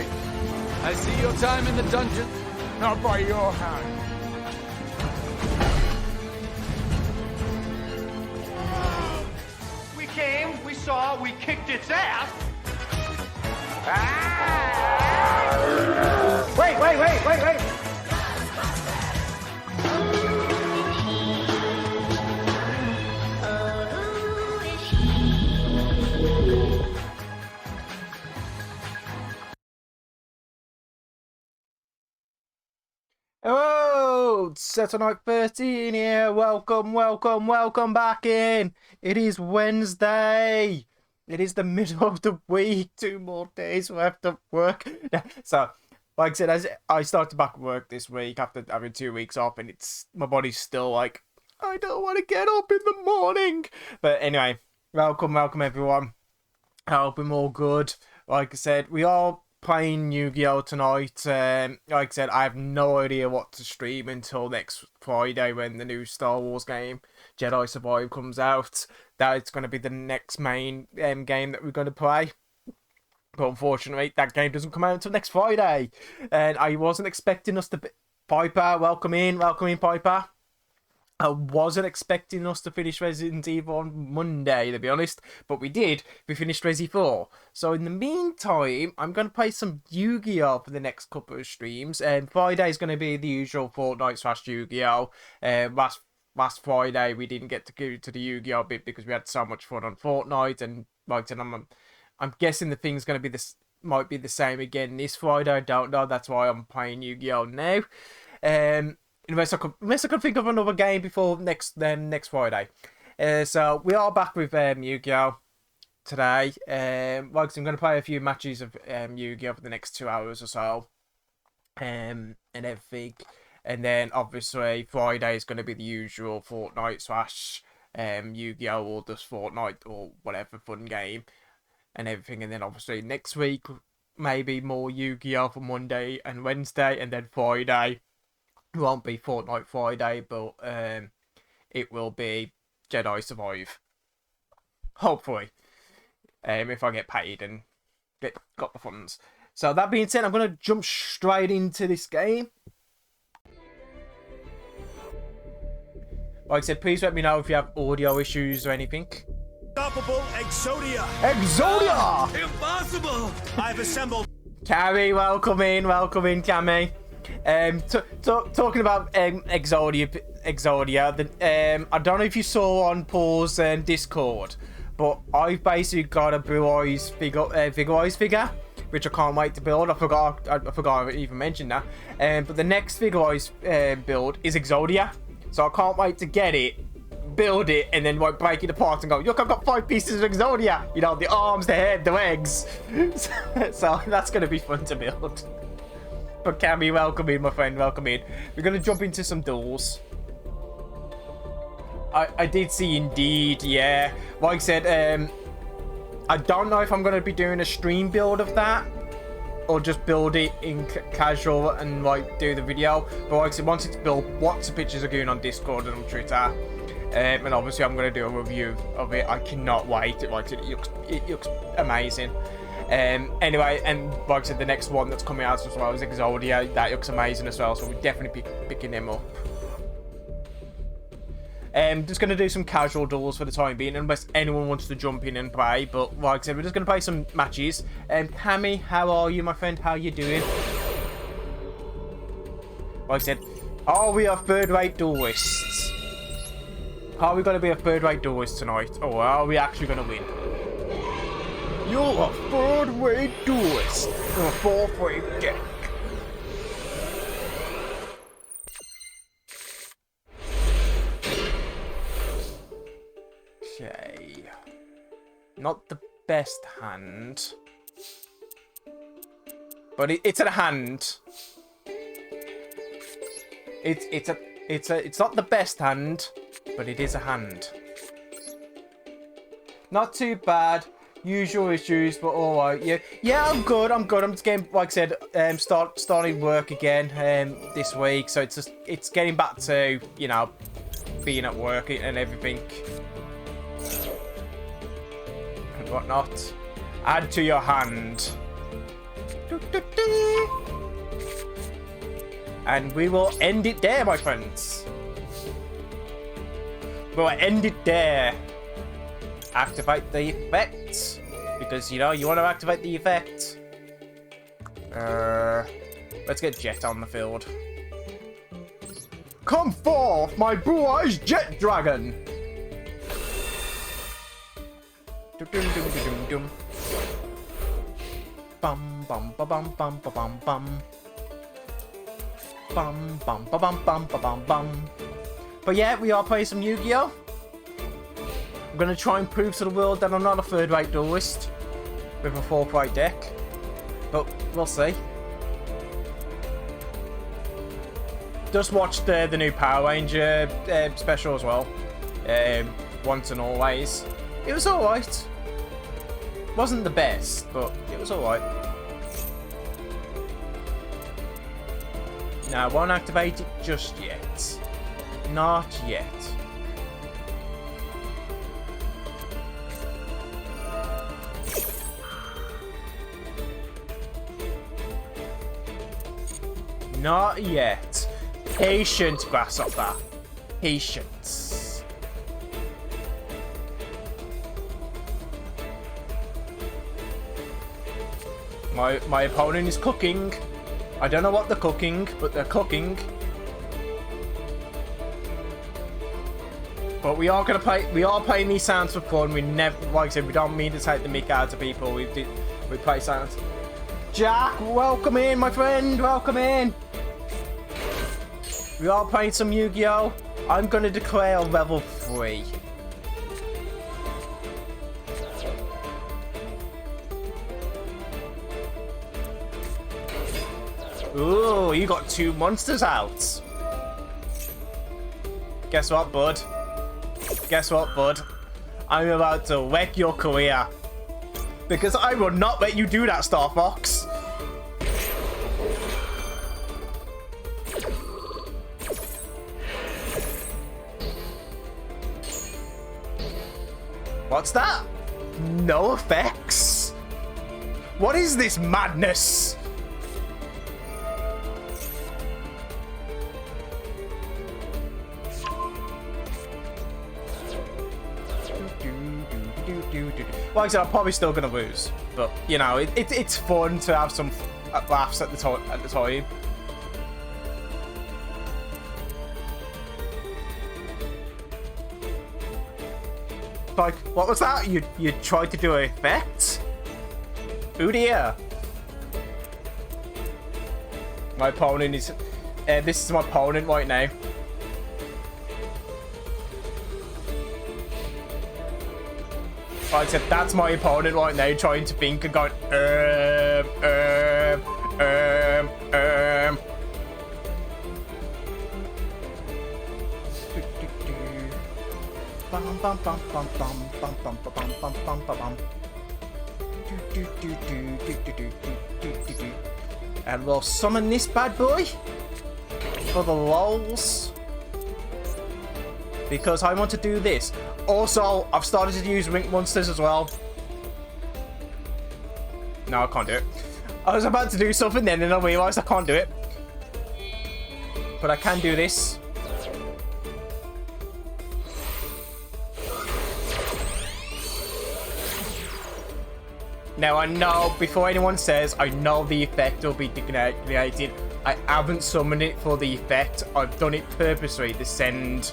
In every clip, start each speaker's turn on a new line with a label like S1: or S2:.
S1: Friday. I see your time in the dungeon. Not by your hand.
S2: We came, we saw, we kicked its ass.
S3: Wait. Hello, Saturday Night 13 here. Welcome back in. It is Wednesday. It is the middle of the week. 2 more days left of work. So, like I said, as I started back work this week after having 2 weeks off, and my body's still like, I don't want to get up in the morning. But anyway, welcome everyone. I hope I'm all good. Like I said, we are playing Yu-Gi-Oh tonight. Like I said, I have no idea what to stream until next Friday when the new Star Wars game, Jedi Survive, comes out. That's going to be the next main game that we're going to play. But unfortunately, that game doesn't come out until next Friday. And I wasn't expecting us to... Piper, welcome in, Piper. I wasn't expecting us to finish Resident Evil on Monday, to be honest, but we did. We finished Resi 4. So in the meantime, I'm going to play some Yu-Gi-Oh! For the next couple of streams. Friday is going to be the usual Fortnite / Yu-Gi-Oh! Last Friday, we didn't get to go to the Yu-Gi-Oh! Bit because we had so much fun on Fortnite, and like I said, I'm guessing the thing's going to be might be the same again this Friday. I don't know. That's why I'm playing Yu-Gi-Oh! Now. Unless I could think of another game before next Friday. So we are back with Yu-Gi-Oh! Today. Like I'm going to play a few matches of Yu-Gi-Oh! For the next 2 hours or so. And everything. And then obviously Friday is going to be the usual Fortnite / Yu-Gi-Oh! Or just Fortnite or whatever fun game and everything. And then obviously next week maybe more Yu-Gi-Oh! For Monday and Wednesday, and then Friday. It won't be Fortnite Friday, but it will be Jedi Survive. Hopefully. If I get paid and got the funds. So that being said, I'm going to jump straight into this game. Like I said, please let me know if you have audio issues or anything.
S4: Unstoppable Exodia!
S3: Exodia!
S4: Impossible! I've assembled...
S3: Cammy, welcome in, Cammy. Talking about Exodia, I don't know if you saw on Paul's Discord, but I've basically got a Blue Eyes figure, which I can't wait to build. I forgot I even mentioned that. But the next Figure Eyes build is Exodia, so I can't wait to get it, build it, and then like break it apart and go, look, I've got 5 pieces of Exodia. You know, the arms, the head, the legs. So that's gonna be fun to build. But Cammy, welcome in, my friend, welcome in. We're going to jump into some duels. I did see indeed, yeah. Like I said, I don't know if I'm going to be doing a stream build of that, or just build it in casual and like do the video. But like I said, once it's built, lots of pictures are going on Discord and on Twitter. And obviously I'm going to do a review of it. I cannot wait. It looks amazing. Anyway, and like I said, the next one that's coming out as well is Exodia. That looks amazing as well, so we're definitely picking them up. Just going to do some casual duels for the time being, unless anyone wants to jump in and play. But like I said, we're just going to play some matches. Hammy, how are you, my friend? How you doing? Like I said, are we a third-rate duelists? Are we going to be a third-rate duelist tonight? Or are we actually going to win? You're a third-rate duelist in a 4-rate deck. Okay. Not the best hand. But it's a hand. It's not the best hand, but it is a hand. Not too bad. Usual issues, but alright. Yeah, I'm good. I'm just getting, like I said, starting work again this week. So it's getting back to, you know, being at work and everything and whatnot. Add to your hand. And we will end it there, my friends. We'll end it there. Activate the effect. Because, you know, you want to activate the effect. Let's get Jet on the field. Come forth, my blue-eyes Jet Dragon! Bum bum ba bum bum ba bum bum. Bum bum ba bum bum ba bum bum. But yeah, we are playing some Yu-Gi-Oh! I'm gonna try and prove to the world that I'm not a third-rate duelist with a fourth-rate deck. But we'll see. Just watched the new Power Ranger special as well. Once and Always. It was alright. Wasn't the best, but it was alright. Now, I won't activate it just yet. Not yet. Not yet. Patience, Grasshopper. Patience. My opponent is cooking. I don't know what they're cooking, but they're cooking. But we are gonna play. We are playing these sounds for fun. We never, like I said, we don't mean to take the mick out of people. We play sounds. Jack, welcome in, my friend. Welcome in. We are playing some Yu-Gi-Oh! I'm gonna declare level 3. Ooh, you got 2 monsters out. Guess what, bud? Guess what, bud? I'm about to wreck your career. Because I will not let you do that, Star Fox. What's that? No effects? What is this madness? Like I said, I'm probably still gonna lose, but you know, it's fun to have some laughs at the time. Like, what was that? You tried to do an effect? Oh dear. My opponent is. This is my opponent right now. Like I said, that's my opponent right now, trying to think and going, And we'll summon this bad boy for the lols. Because I want to do this. Also, I've started to use Rink Monsters as well. No, I can't do it. I was about to do something then and I realised I can't do it. But I can do this. Now I know, before anyone says, I know the effect will be deactivated. I haven't summoned it for the effect. I've done it purposely to send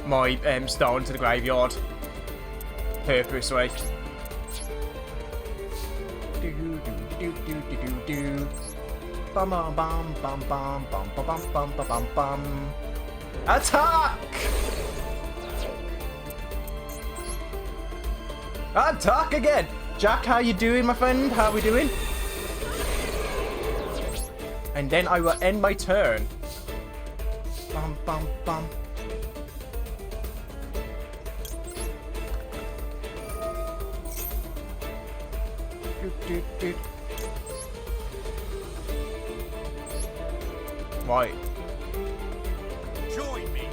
S3: my stone to the graveyard. Purposely. Bum bum bum bum bum bum bum bum bum bum. Attack! Attack again! Jack, how you doing, my friend? How are we doing? And then I will end my turn. Bum bum bum. Right.
S4: Join me,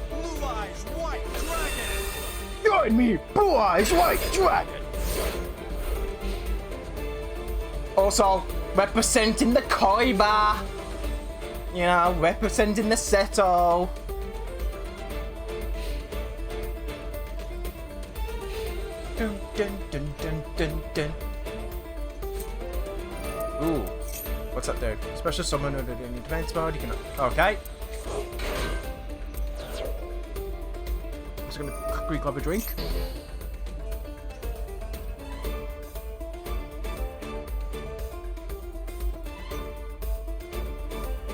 S4: Blue Eyes White Dragon.
S3: Join me, Blue Eyes White Dragon. Also, Representing the Kaiba. You know, representing the Seto. Dun, dun, dun, dun, dun, dun. Ooh. What's that do? Special summon under the defense mode. You can. Okay. I'm just gonna quickly grab a drink.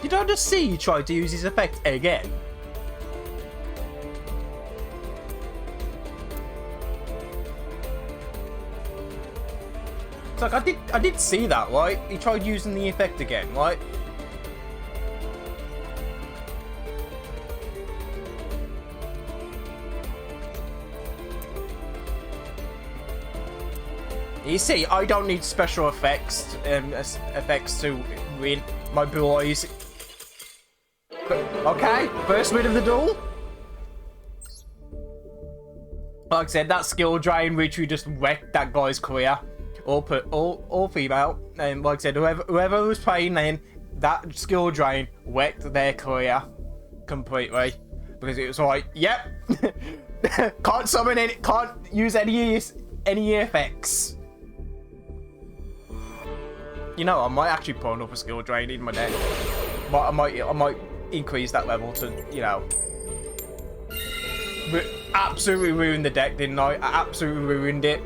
S3: Did I just see you try to use his effect again? It's like I did see that, right? He tried using the effect again, right? You see, I don't need special effects to win my boys. Okay, first win of the duel. Like I said, that skill drain which we just wrecked that guy's career. All female. And like I said, whoever was playing then, that skill drain wrecked their career completely. Because it was like, yep. Can't summon any, can't use any effects. You know, I might actually put up a skill drain in my deck. But I might increase that level to, you know, absolutely ruined the deck, didn't I? I absolutely ruined it.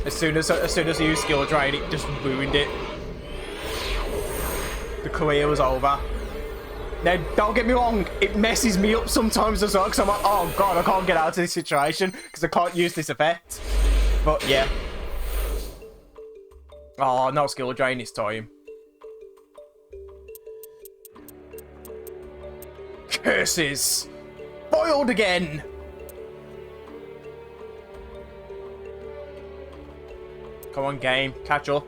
S3: As soon as I used skill drain, it just ruined it. The career was over. Now, don't get me wrong, it messes me up sometimes as well, because I'm like, oh god, I can't get out of this situation because I can't use this effect. But yeah. Oh, no skill drain this time. Curses! Foiled again! Come on, game. Catch up.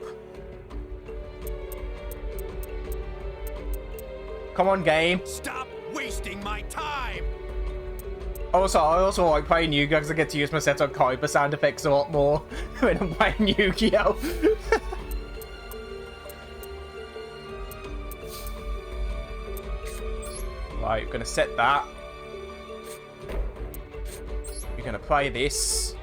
S3: Come on, game.
S4: Stop wasting my time!
S3: Also, I also like playing Yu-Gi-Oh! Because I get to use my set on Kaiba sound effects a lot more when I'm playing Yu-Gi-Oh! Right, we're gonna set that. We're gonna play this.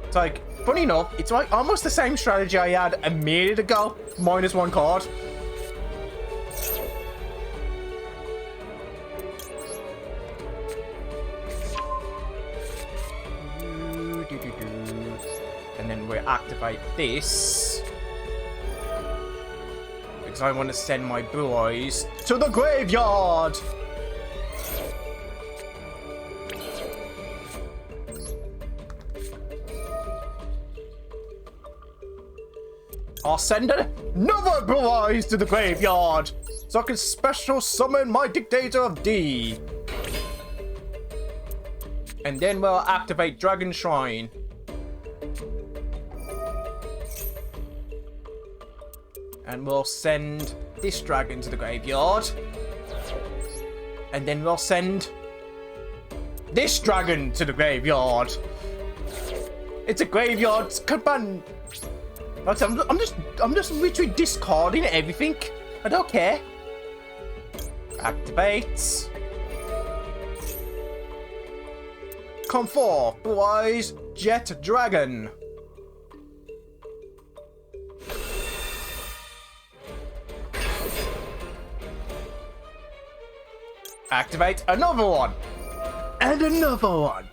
S3: It's like, funny enough, it's like almost the same strategy I had a minute ago, minus one card. And then we activate this. Because I want to send my boys to the graveyard. I'll send another boys to the graveyard so I can special summon my Dictator of D. And then we'll activate Dragon Shrine. And we'll send this dragon to the graveyard. And then we'll send this dragon to the graveyard. It's a graveyard command. I'm just literally discarding everything. I don't care. Activate. Come forth, boys. Jet Dragon. Activate another one. And another one.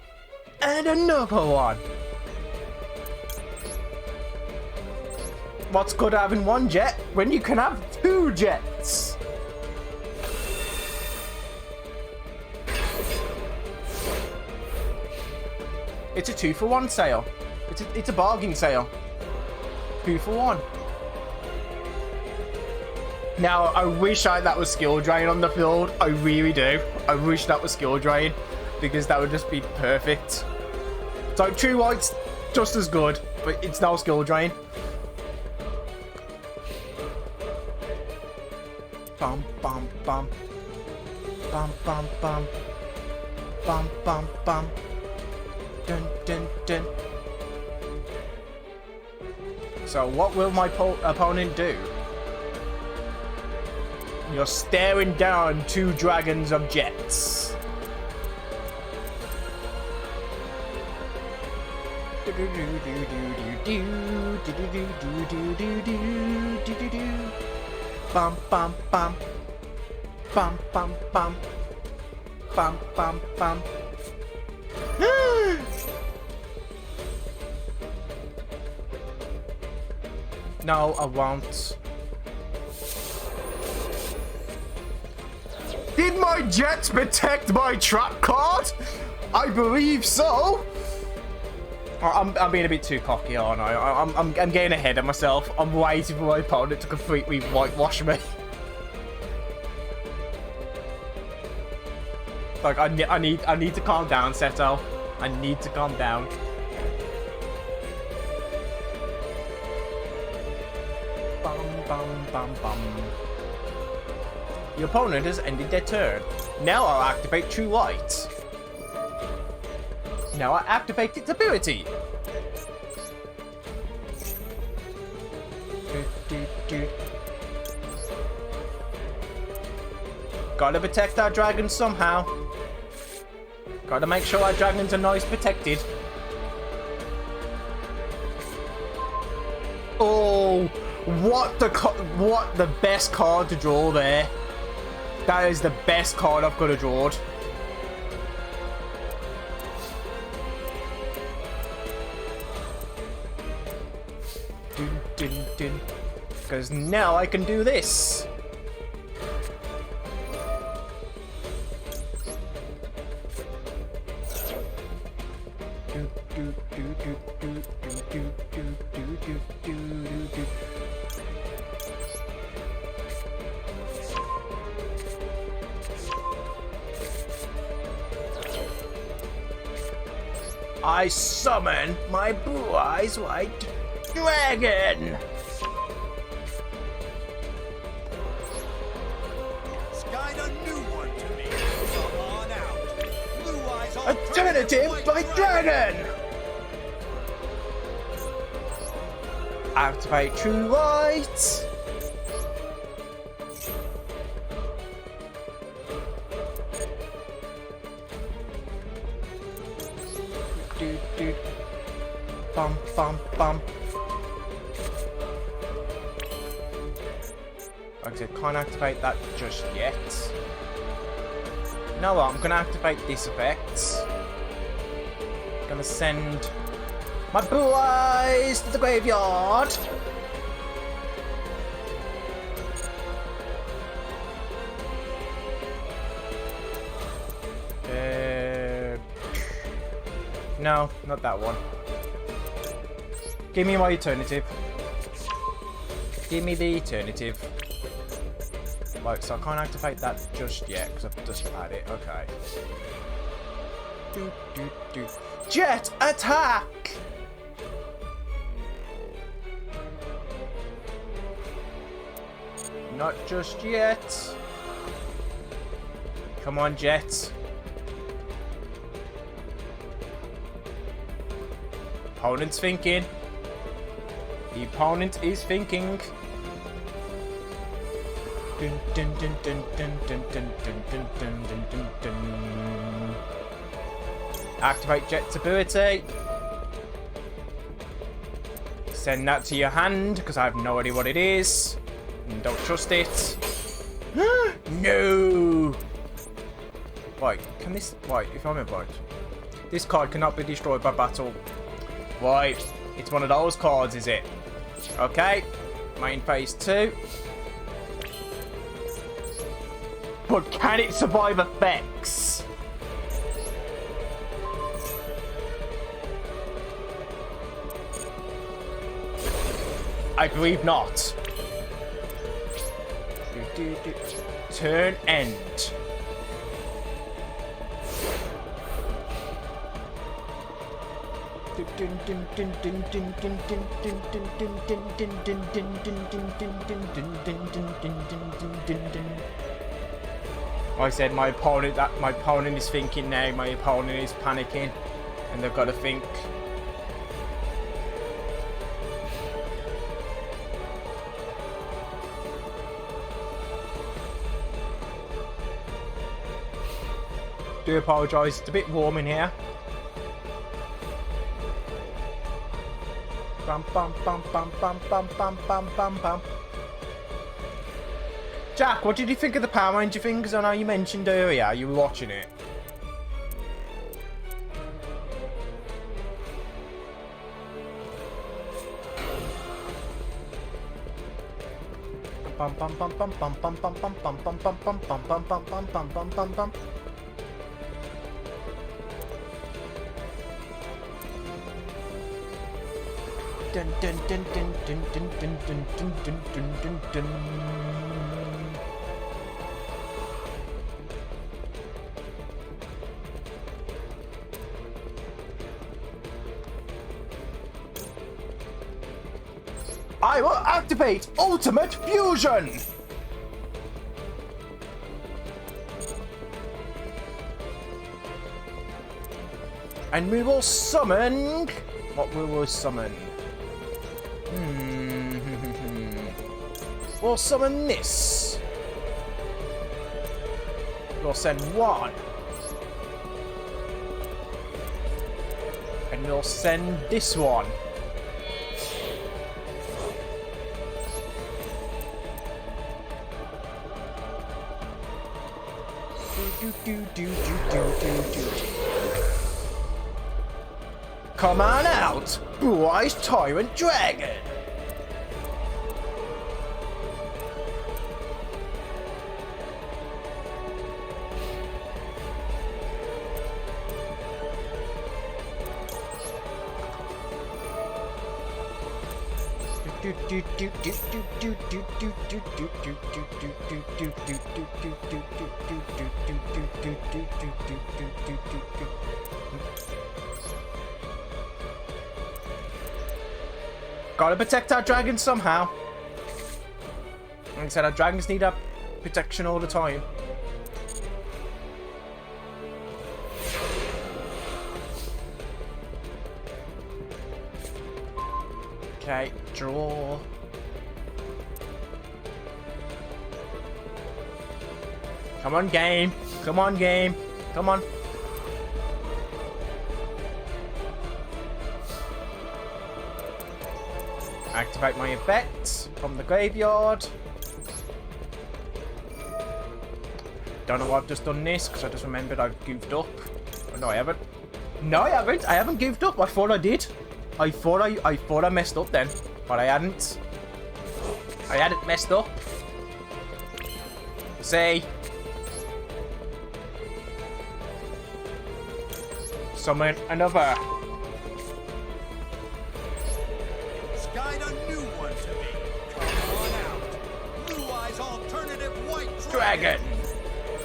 S3: And another one. What's good having one jet when you can have two jets? It's a 2-for-1 sale. It's a bargain sale. 2 for 1. Now, I wish that was skill drain on the field. I really do. I wish that was skill drain because that would just be perfect. So True White's just as good, but it's no skill drain. Bum bum bum. Bum bum bum. Bum bum bum. Dun dun dun. So what will my opponent do? You're staring down 2 dragons of jets. Bum bum bum. Bum bum bum. Bum bum bum. No, I won't. Did my jets protect my trap card? I believe so. I'm being a bit too cocky, aren't I? I'm getting ahead of myself. I'm waiting for my opponent to completely whitewash me. Like I need to calm down, Seto. I need to calm down. Bum bum bum bum. Your opponent has ended their turn. Now I'll activate True Light. Now I activate its ability. Gotta protect our dragons somehow. Gotta make sure our dragons are nice protected. Oh, what the best card to draw there. That is the best card I've got to draw. Because now I can do this. I summon my blue-eyes white dragon.
S4: Skyed a new one to me. Come on out. Blue eyes
S3: Alternative by dragon. Activate True Light. Bum bum bum. Like I said, can't activate that just yet. You know what? I'm gonna activate this effect. Gonna send my blue eyes to the graveyard. No, not that one. Give me my alternative. Give me the alternative. Right, so I can't activate that just yet because I've just had it. Okay. Jet attack! Not just yet. Come on, Jet. Opponent's thinking. The opponent is thinking. Activate Jet's ability. Send that to your hand because I have no idea what it is. And don't trust it. No. Right, can this? Right, if I'm right, this card cannot be destroyed by battle. Right, it's one of those cards, is it? Okay, main phase 2. But can it survive effects? I believe not. Turn end. I said my opponent is thinking now, my opponent is panicking, and they've got to think. Do apologise, it's a bit warm in here. Bum bum bum bum bum bum bum bum bum bum. Jack, what did you think of the Power Ranger thing? Because I know you mentioned earlier you were watching it. Bum bum bum bum bum bum bum bum bum bum bum bum bum bum bum bum bum bum bum bum. Dun dun dun dun dun dun dun dun dun dun dun dun dun. I will activate Ultimate Fusion! And we will summon... What will we summon? We'll summon this. We'll send one. And we'll send this one. Come on out, Blue-Eyes Tyrant Dragon! Gotta protect our dragons somehow. Like I said, our dragons need our protection all the time. Okay, draw. Come on, game. Come on, game. Come on. Activate my effects from the graveyard. Don't know why I've just done this, because I just remembered I've goofed up. Oh, no, I haven't. No, I haven't. I haven't goofed up. I thought I did. I thought I messed up then, but I hadn't. I hadn't messed up. Say. Summon another.
S4: Guide a new one to me. Come on out. Blue-Eyes alternative white
S3: Dragon.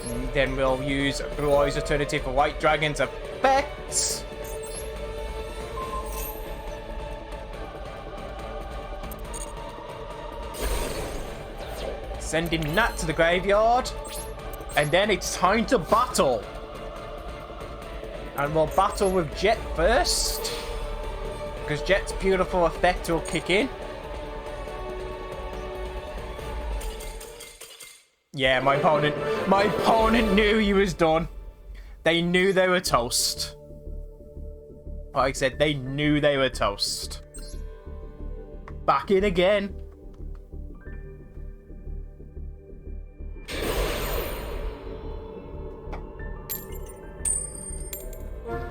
S3: And then we'll use Blue-Eyes alternative for White Dragon's effects. Sending that to the graveyard. And then it's time to battle. And we'll battle with Jet first. Because Jet's beautiful effect will kick in. Yeah, my opponent knew he was done. They knew they were toast. Like I said, they knew they were toast. Back in again.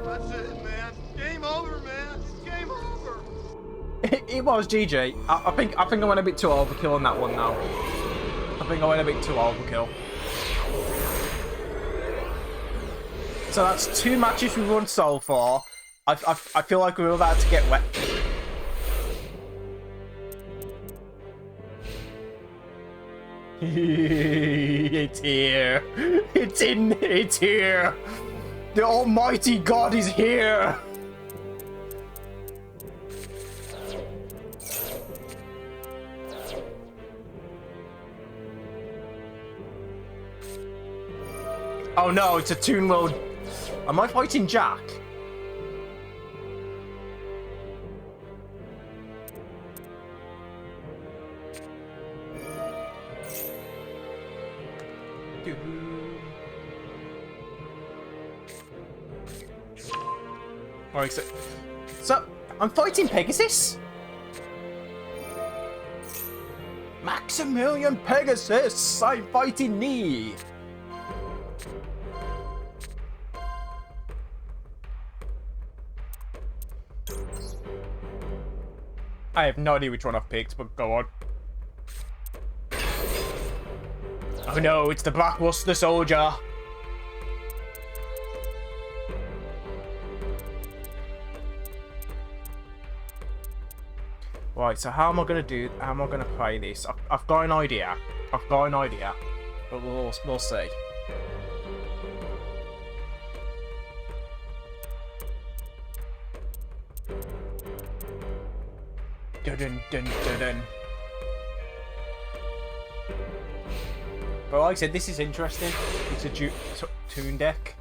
S2: That's it, man. Game over, man. Game over.
S3: It was GG. I think I went a bit too overkill on that one now. I think I went a bit too overkill. So that's 2 matches we've won so far. I feel like we're about to get wet. It's here. It's here. The Almighty God is here. Oh no, it's a Toon World. Am I fighting Jack? Alright, so I'm fighting Pegasus? Maximilian Pegasus, I'm fighting me. I have no idea which one I've picked, but go on. Oh no, it's the Blackluster Soldier. Right, so how am I gonna play this? I've got an idea. But we'll see. Dun dun dun dun dun. But like I said, this is interesting. It's a tune deck.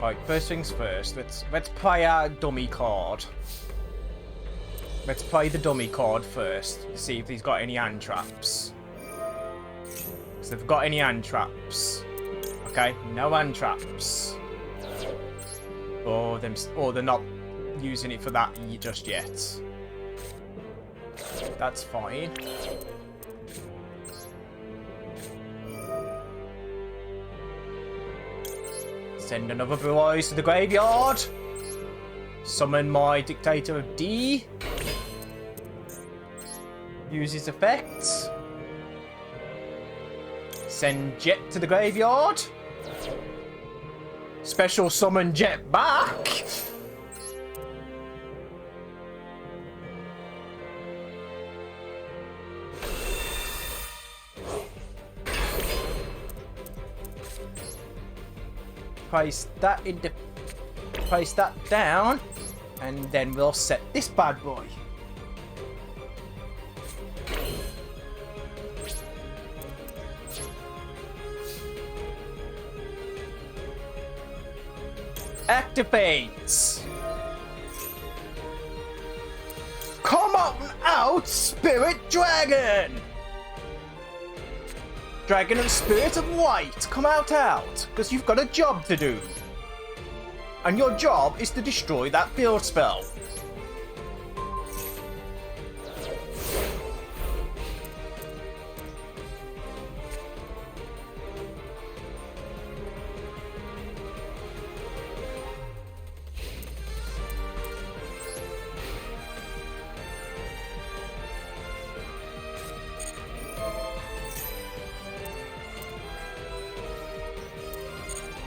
S3: Right, first things first. Let's play our dummy card. Let's play the dummy card first. See if he's got any hand traps. So if they've got any hand traps. Okay, no hand traps. Or they're not using it for that just yet. That's fine. Send another Blue Eyes to the graveyard. Summon my Dictator of D. Use his effects. Send Jet to the graveyard. Special summon Jet back. Place that down, and then we'll set this bad boy. Activates. Come on out, Spirit Dragon! Dragon and Spirit of Light, come out, because you've got a job to do. And your job is to destroy that field spell.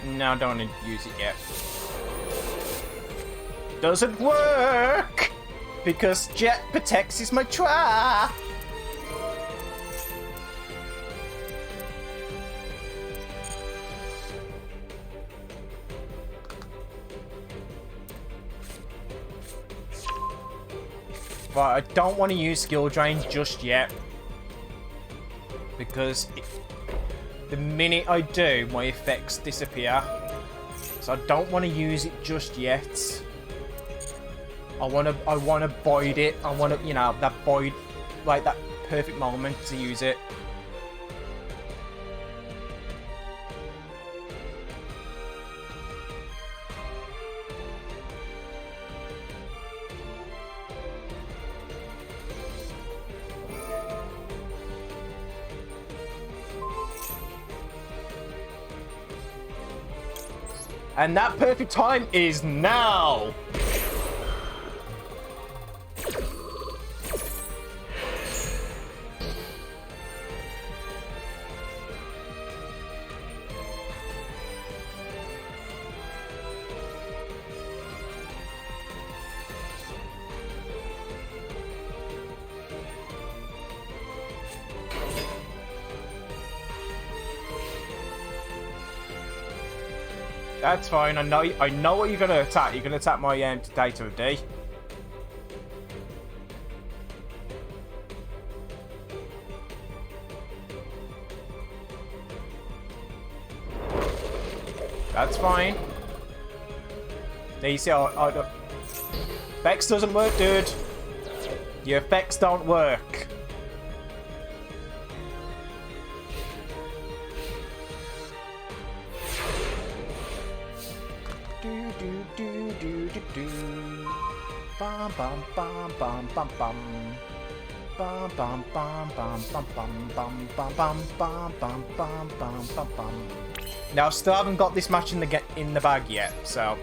S3: No, I don't want to use it yet. Doesn't work! Because Jet protects is my trap! Right, I don't want to use Skill Drain just yet. Because the minute I do, my effects disappear. So I don't want to use it just yet. I want to void it. I want to, that void, like that perfect moment to use it. And that perfect time is now! That's fine. I know what you're gonna attack. You're gonna attack my Dictator of D. That's fine. There you see, effects doesn't work, dude. Your effects don't work. do do do. Bum bum bum bum bum bum. Bum bum bum bum bum bum bum bum bum bum bum bum bum bum bum. Now, still haven't got this match in the bag yet, so.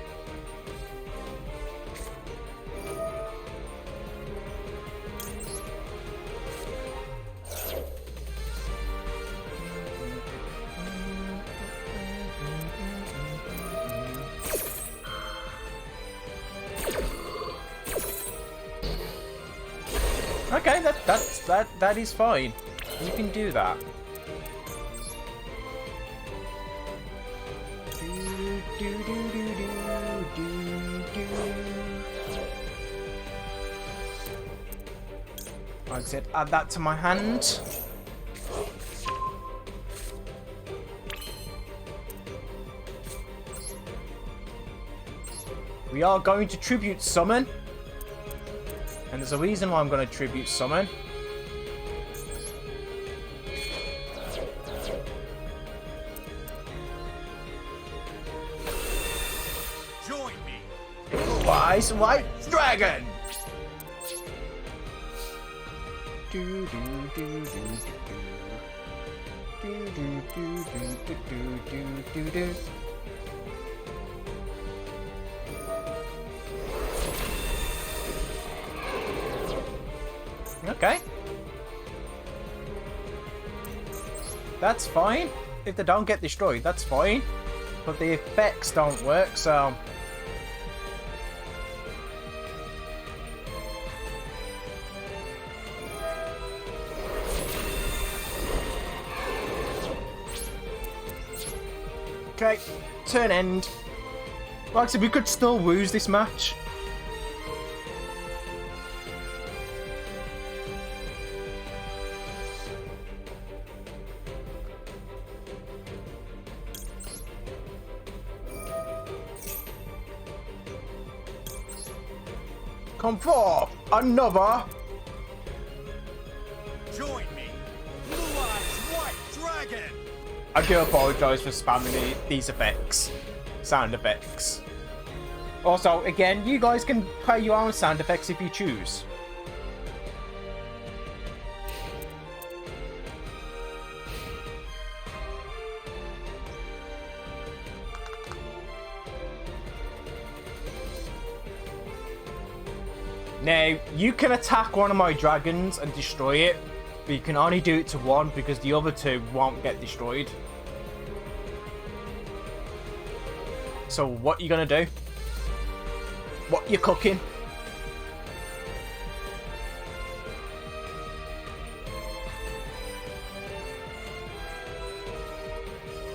S3: Okay, that is fine. You can do that. Like I said, add that to my hand. We are going to tribute summon. And there's a reason why I'm going to tribute summon.
S4: Join me.
S3: Wise White Dragon! Do do do do do do do do do do do do do. Okay. That's fine. If they don't get destroyed, that's fine. But the effects don't work, so... Okay, turn end. Like I said, we could still lose this match. Come forth, another.
S4: Join me. Blue Eyes White Dragon.
S3: I do apologise for spamming these effects, sound effects. Also, again, you guys can play your own sound effects if you choose. Now, you can attack one of my dragons and destroy it, but you can only do it to one because the other two won't get destroyed. So what are you gonna do? What you cooking?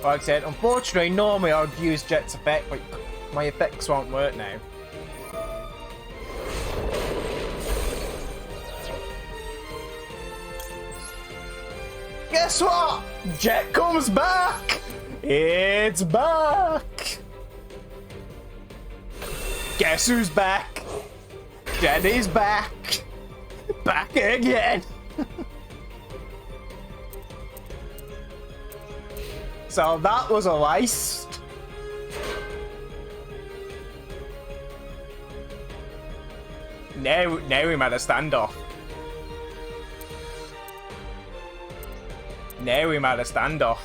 S3: Like I said, unfortunately, normally I would use Jet's effect, but my effects won't work now. Guess what? Jet comes back! It's back! Guess who's back? Jet is back! Back again! So that was a waste. Now we made a standoff. Now we made a standoff.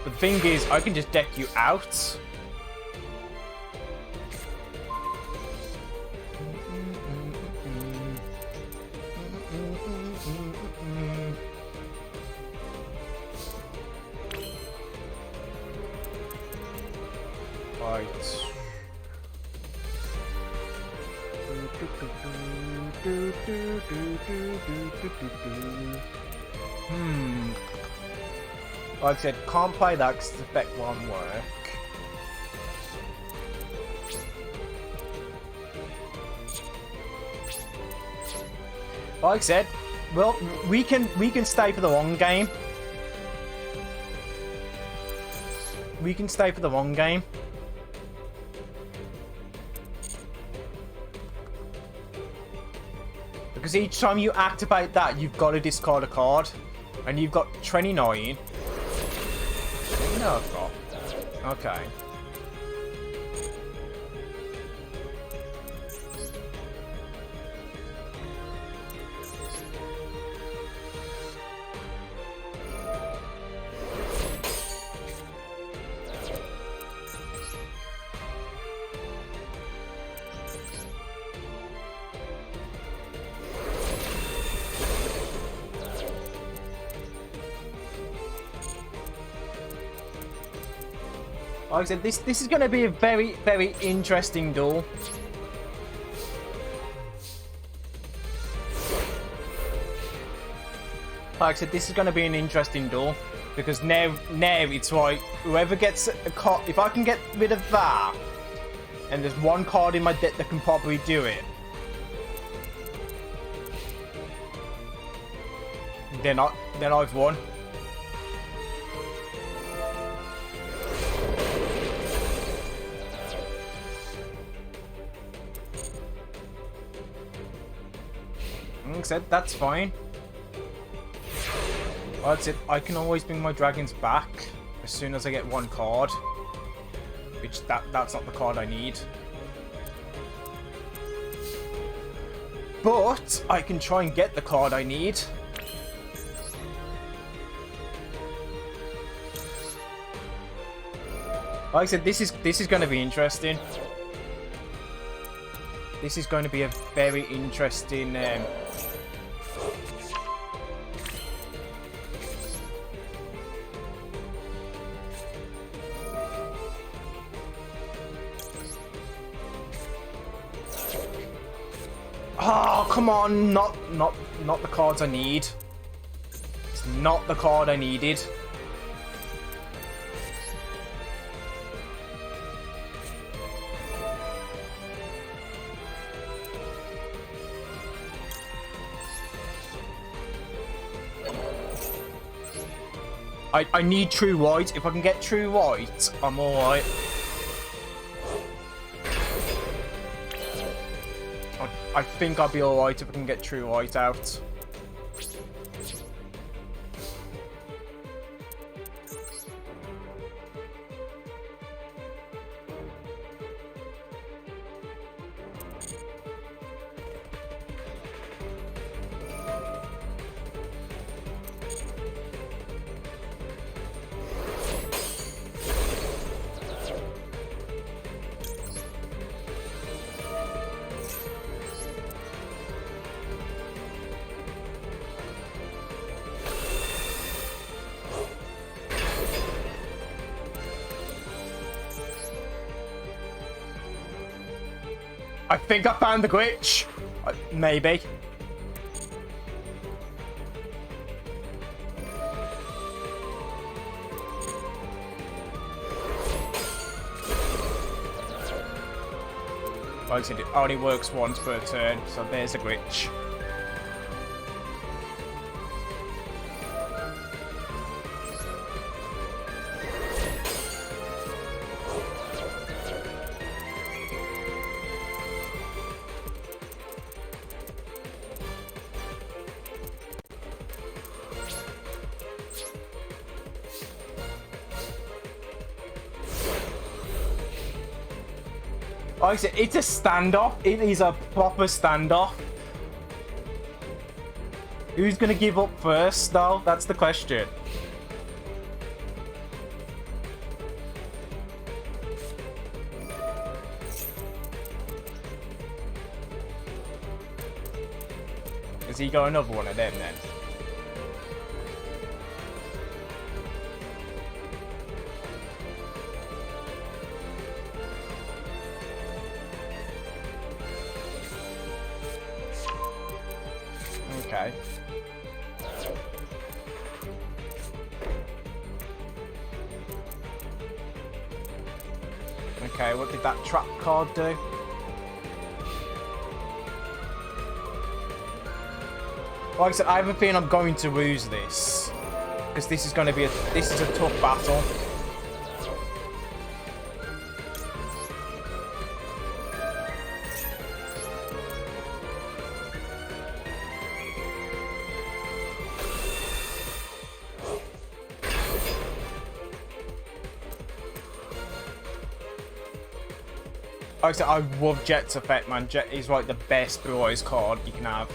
S3: But the thing is, I can just deck you out. Right. Like I said, can't play that because the effect won't work. Like I said, well, we can stay for the long game. We can stay for the long game. Because each time you activate that, you've got to discard a card. And you've got 29. No, I've got. Okay. Like I said, this is going to be a very, very interesting duel. Like I said, this is going to be an interesting duel. Because now it's like, whoever gets a card... If I can get rid of that, and there's one card in my deck that can probably do it, then I've won. Like I said, that's fine. That's it. I can always bring my dragons back as soon as I get one card. Which, that's not the card I need. But I can try and get the card I need. Like I said, this is going to be interesting. This is going to be a very interesting... Oh, come on! Not the cards I need. It's not the card I needed. I need true white. If I can get true white, I'm alright. I think I'll be alright if I can get true white out. I think I found the glitch. Maybe. Like I said, it only works once per turn, so there's a glitch. Like I said, it's a standoff. It is a proper standoff. Who's going to give up first, though? That's the question. Has he got another one of them, then? Okay. Okay, what did that trap card do? Like I said, I have a feeling I'm going to lose this. Because this is going to be this is a tough battle. Like I said, I love Jet's effect, man. Jet is like the best Blue Eyes card you can have.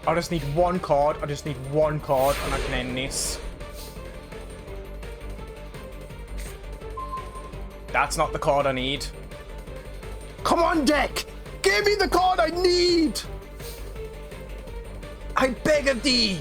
S3: I just need one card. I just need one card, and I can end this. That's not the card I need. Come on, deck! Give me the card I need! I beg of thee!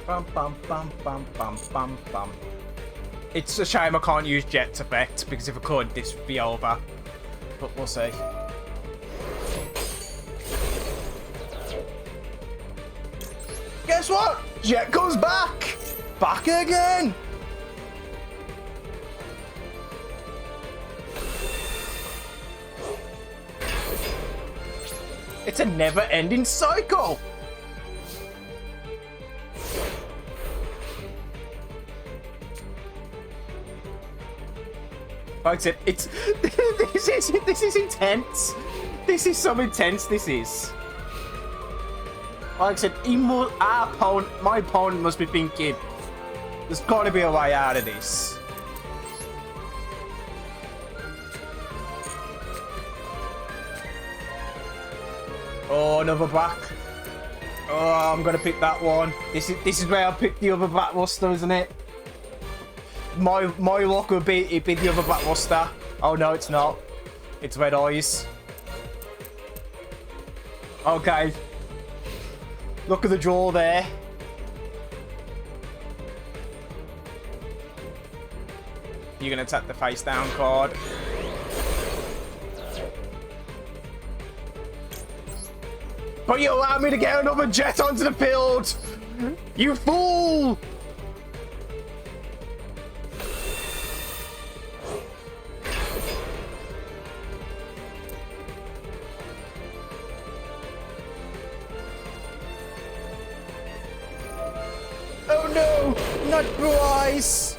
S3: Bum, bum, bum, bum, bum, bum, bum. It's a shame I can't use Jet's effect, because if I could, this would be over. But we'll see. Guess what? Jet goes back! Back again! It's a never-ending cycle! Like I said, it's this is intense. This is so intense. This is. Like I said, my opponent must be thinking, there's got to be a way out of this. Oh, another back. Oh, I'm gonna pick that one. This is where I pick the other Blackluster, isn't it? My luck would be it'd be the other Blackluster. Oh no, it's not. It's Red Eyes. Okay. Look at the draw there. You're gonna tap the face down card. But you allow me to get another Jet onto the field! You fool! Oh no! Not Blue Eyes!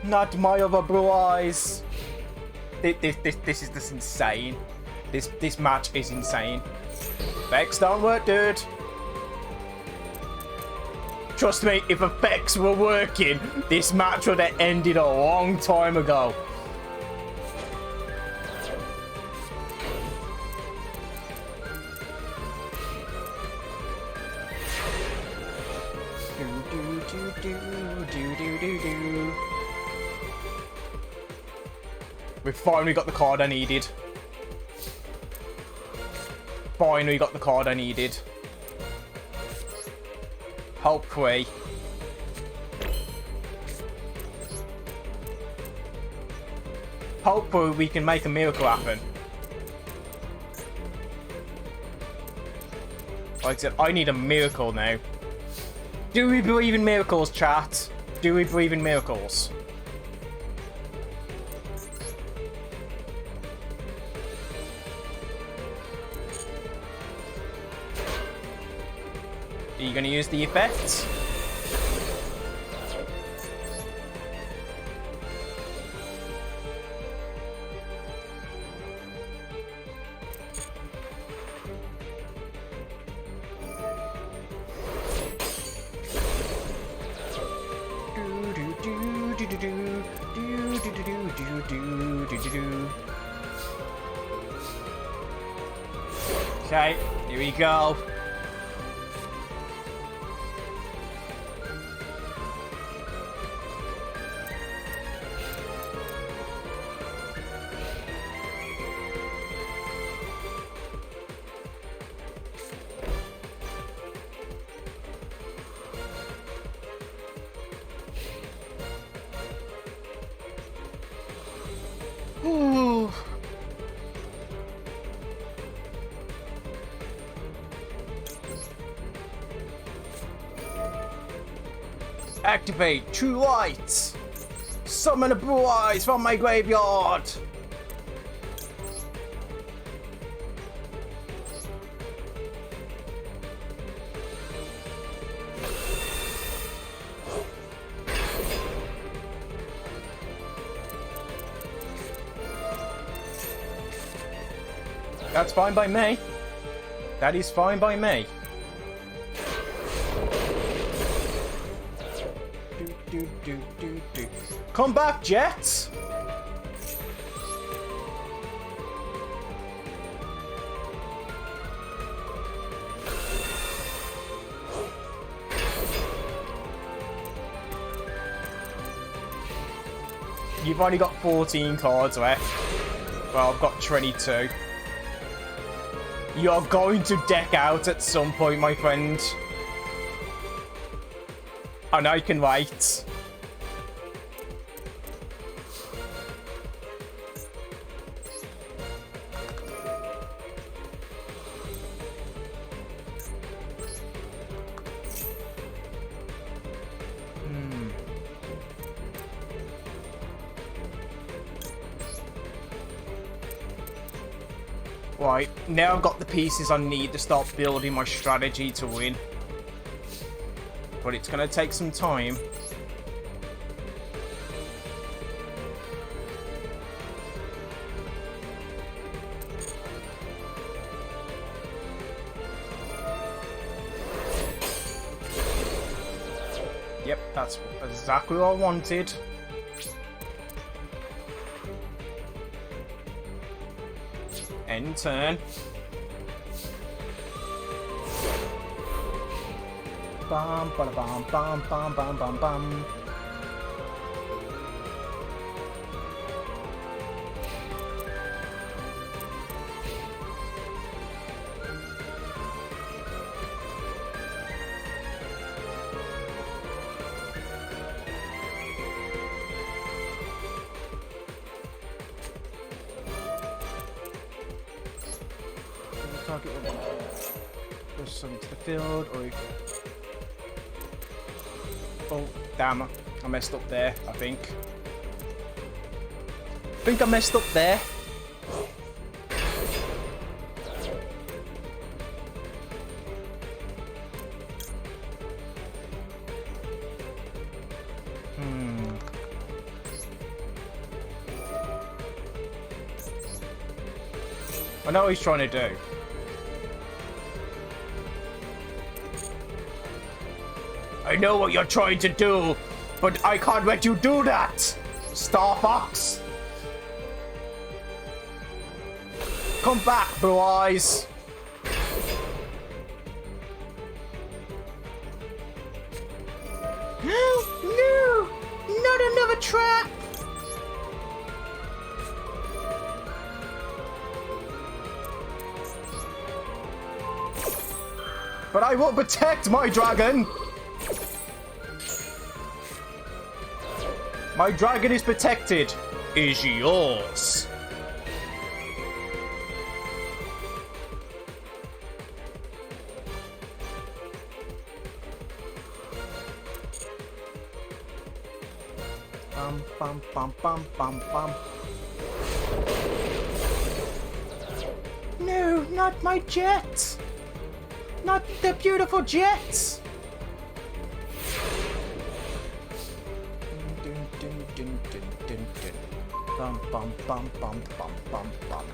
S3: Not my other Blue Eyes! This is just insane. This match is insane. Effects don't work, dude. Trust me, if effects were working, this match would have ended a long time ago. We've finally got the card I needed. Finally got the card I needed. Hopefully. Hopefully we can make a miracle happen. Like I said, I need a miracle now. Do we believe in miracles, chat? Do we believe in miracles? Are you going to use the effects? Okay, here we go. Activate True Light. Summon a Blue Eyes from my graveyard. That's fine by me. That is fine by me. Come back, Jets! You've only got 14 cards left. Well, I've got 22. You're going to deck out at some point, my friend. And I can wait. Right, now I've got the pieces I need to start building my strategy to win. But it's going to take some time. Yep, that's exactly what I wanted. End turn. Bam, bam, bam, bam, bam, bam, bam, bam. Target push something to the field, or oh damn, I messed up there. I think I messed up there. I know what he's trying to do. I know what you're trying to do, but I can't let you do that, Star Fox. Come back, Blue Eyes. No, not another trap. But I will protect my dragon. My dragon is protected. Is yours. Bum bum bum bum bum bum. No, not my jet. Not the beautiful jets. Bum bum bum bum bum bum bum.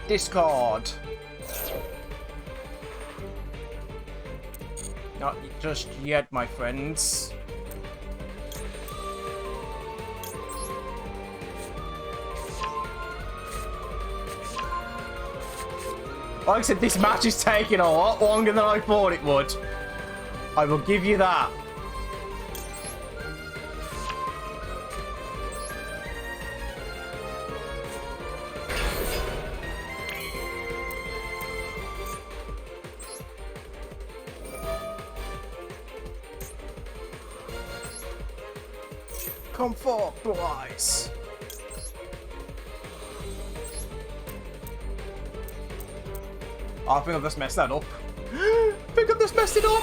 S3: Discard. Not just yet, my friends. Like I said, this match is taking a lot longer than I thought it would. I will give you that. Come forth, Blue Eyes. Oh, I think I've just messed that up. I think I've just messed it up.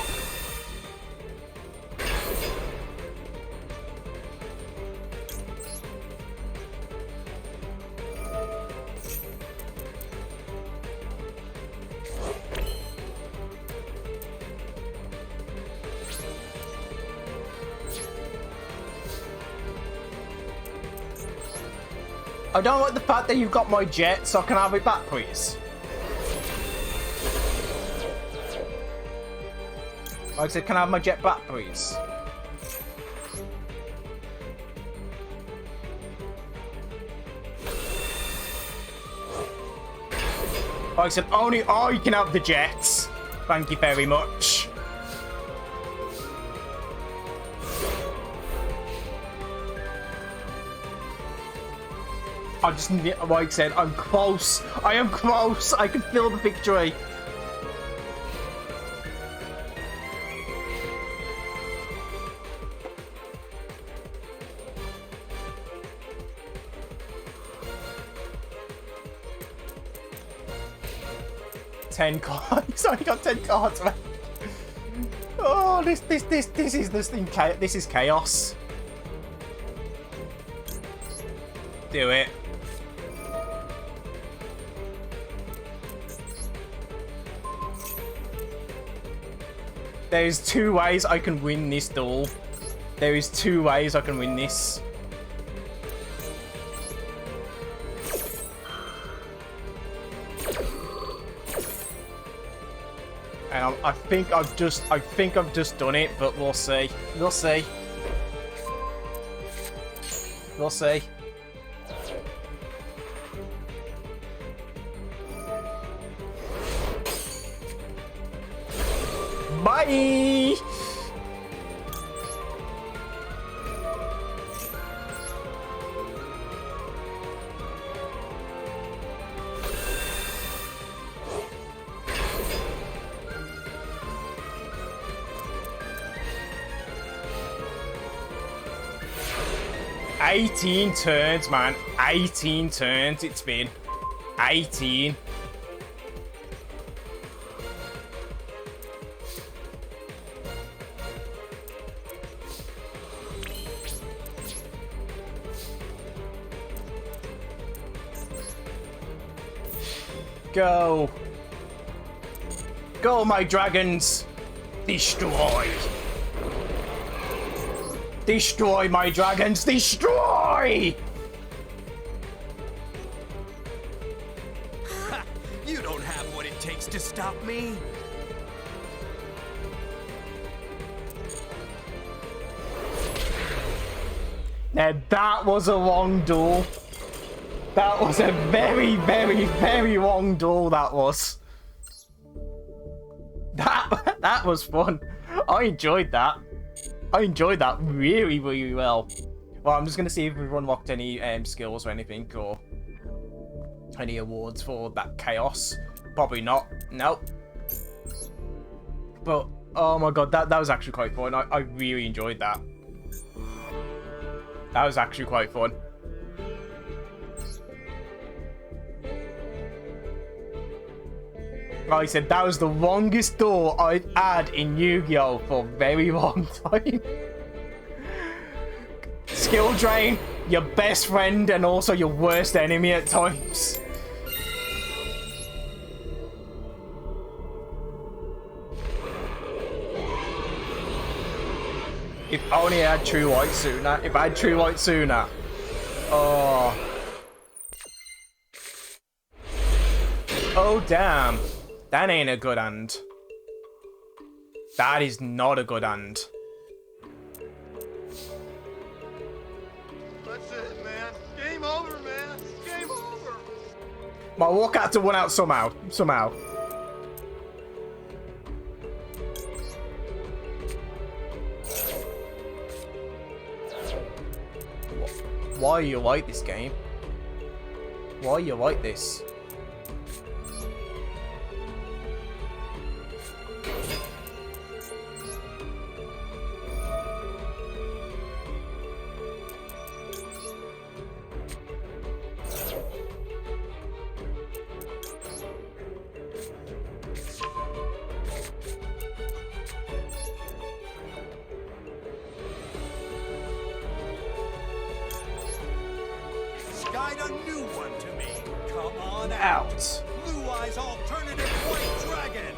S3: I don't like the fact that you've got my jet, so can I have it back, please? Like I said, can I have my jet back, please? Like I said, only I can have the jets. Thank you very much. I just need, like I said, I'm close. I am close. I can feel the victory. Ten cards. I only got 10 cards left. Oh, this is this thing. This is chaos. Do it. There's 2 ways I can win this duel. There is 2 ways I can win this. And I think I've just done it, but we'll see. We'll see. We'll see. Bye! $18 turns, man. 18 turns it's been. 18. Go. Go, my dragons. Destroy. Destroy, my dragons. Destroy!
S4: You don't have what it takes to stop me.
S3: Now that was a long duel. That was a very, very, very long duel, that was. That was fun. I enjoyed that. I enjoyed that really, really well. Well, I'm just going to see if we've unlocked any skills or anything, or any awards for that chaos. Probably not. Nope. But, oh my god, that was actually quite fun. I really enjoyed that. That was actually quite fun. Like I said, that was the longest duel I've had in Yu-Gi-Oh! For a very long time. Skill drain, your best friend and also your worst enemy at times. If only I had True White sooner. If I had True White sooner. Oh. Oh, damn. That ain't a good hand. That is not a good hand.
S2: That's it, man. Game over, man. Game over.
S3: My walkout to win out somehow. Somehow. Why are you like this game? Why are you like this?
S4: Guide a new one to me. Come on
S3: Out.
S4: Blue Eyes Alternative White Dragon.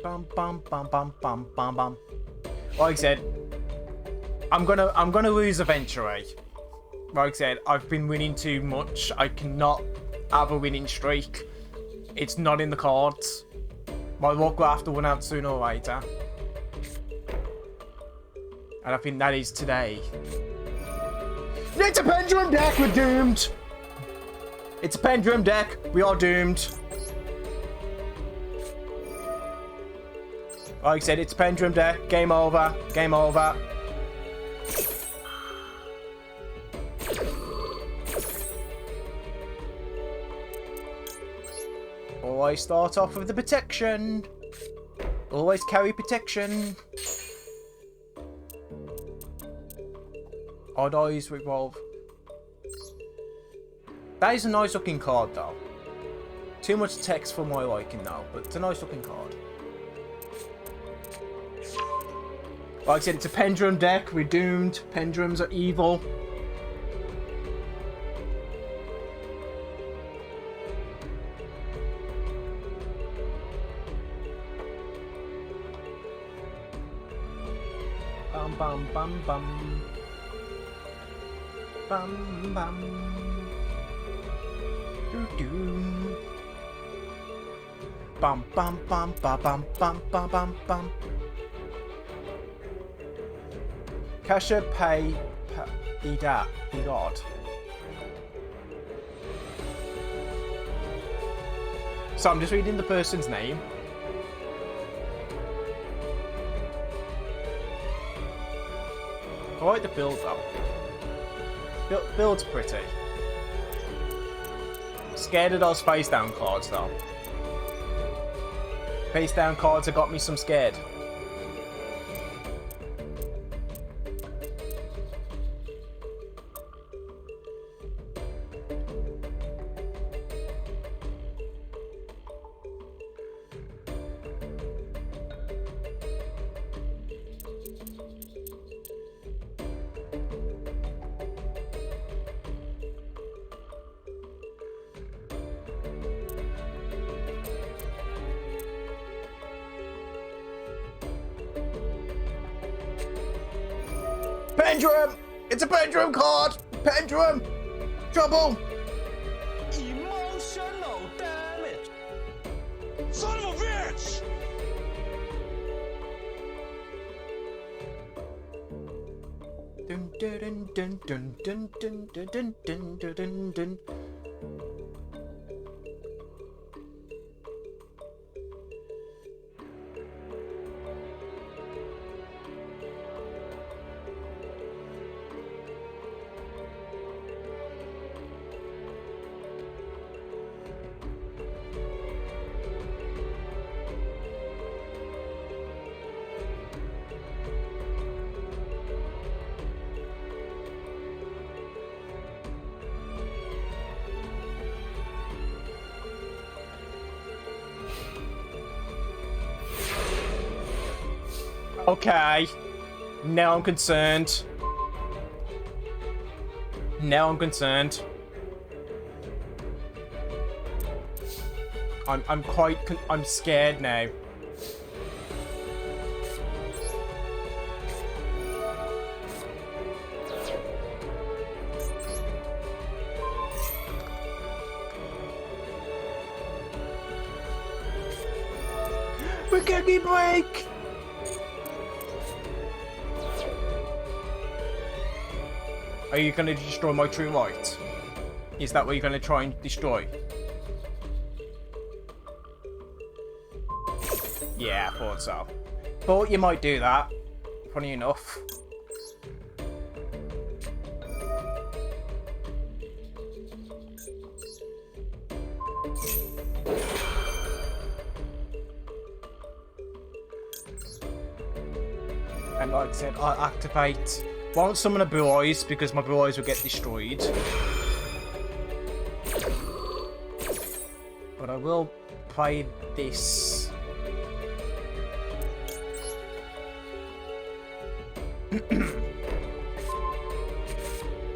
S3: Bum bum bum bum bum bum bum. Like I said, I'm gonna lose eventually. Like I said, I've been winning too much. I cannot have a winning streak. It's not in the cards. My luck will have to run out sooner or later. And I think that is today. It's a pendulum deck, we're doomed! It's a pendulum deck, we are doomed. Like I said, it's a pendulum deck, game over, game over. Always start off with the protection. Always carry protection. Odd Eyes Revolve. That is a nice looking card though. Too much text for my liking though, but it's a nice looking card. Like I said, it's a pendulum deck. We're doomed. Pendulums are evil. Bum bum bum bum. Bum bum. Doo doo. Bum bum bum ba bum bum bum bum bum. Kasha pay Ida Igod. So I'm just reading the person's name. I like the build though. Build's pretty. Scared of those face down cards though. Face down cards have got me some scared. Pendulum! It's a pendulum card! Pendulum! Trouble!
S4: Emotional damage. Son of a bitch!
S3: Dun dun dun dun dun dun dun dun dun dun dun dun. Okay. Now I'm concerned. Now I'm concerned. I'm scared now. We're getting break. Are you going to destroy my true light? Is that what you're going to try and destroy? Yeah, I thought so. Thought you might do that. Funny enough. And like I said, I'll activate... Won't summon a Blue Eyes because my Blue Eyes will get destroyed. But I will play this.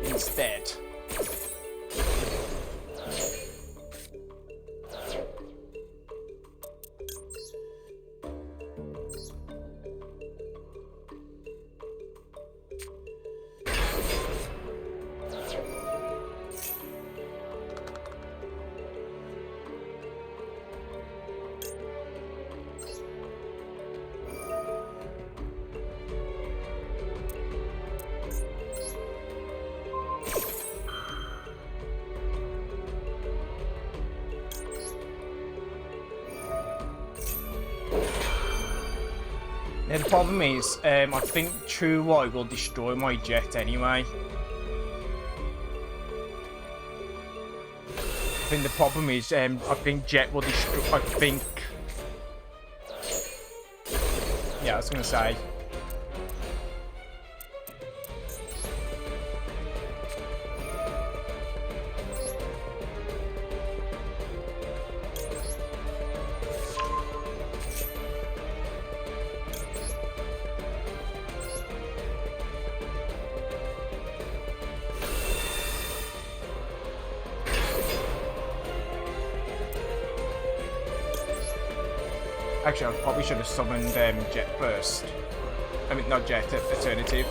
S3: Instead. Now the problem is, I think True White will destroy my jet anyway. I think the problem is, I think Jet will destroy. I think. Yeah, I was gonna say. Actually, I probably should have summoned Jet first. I mean, not Jet, Alternative.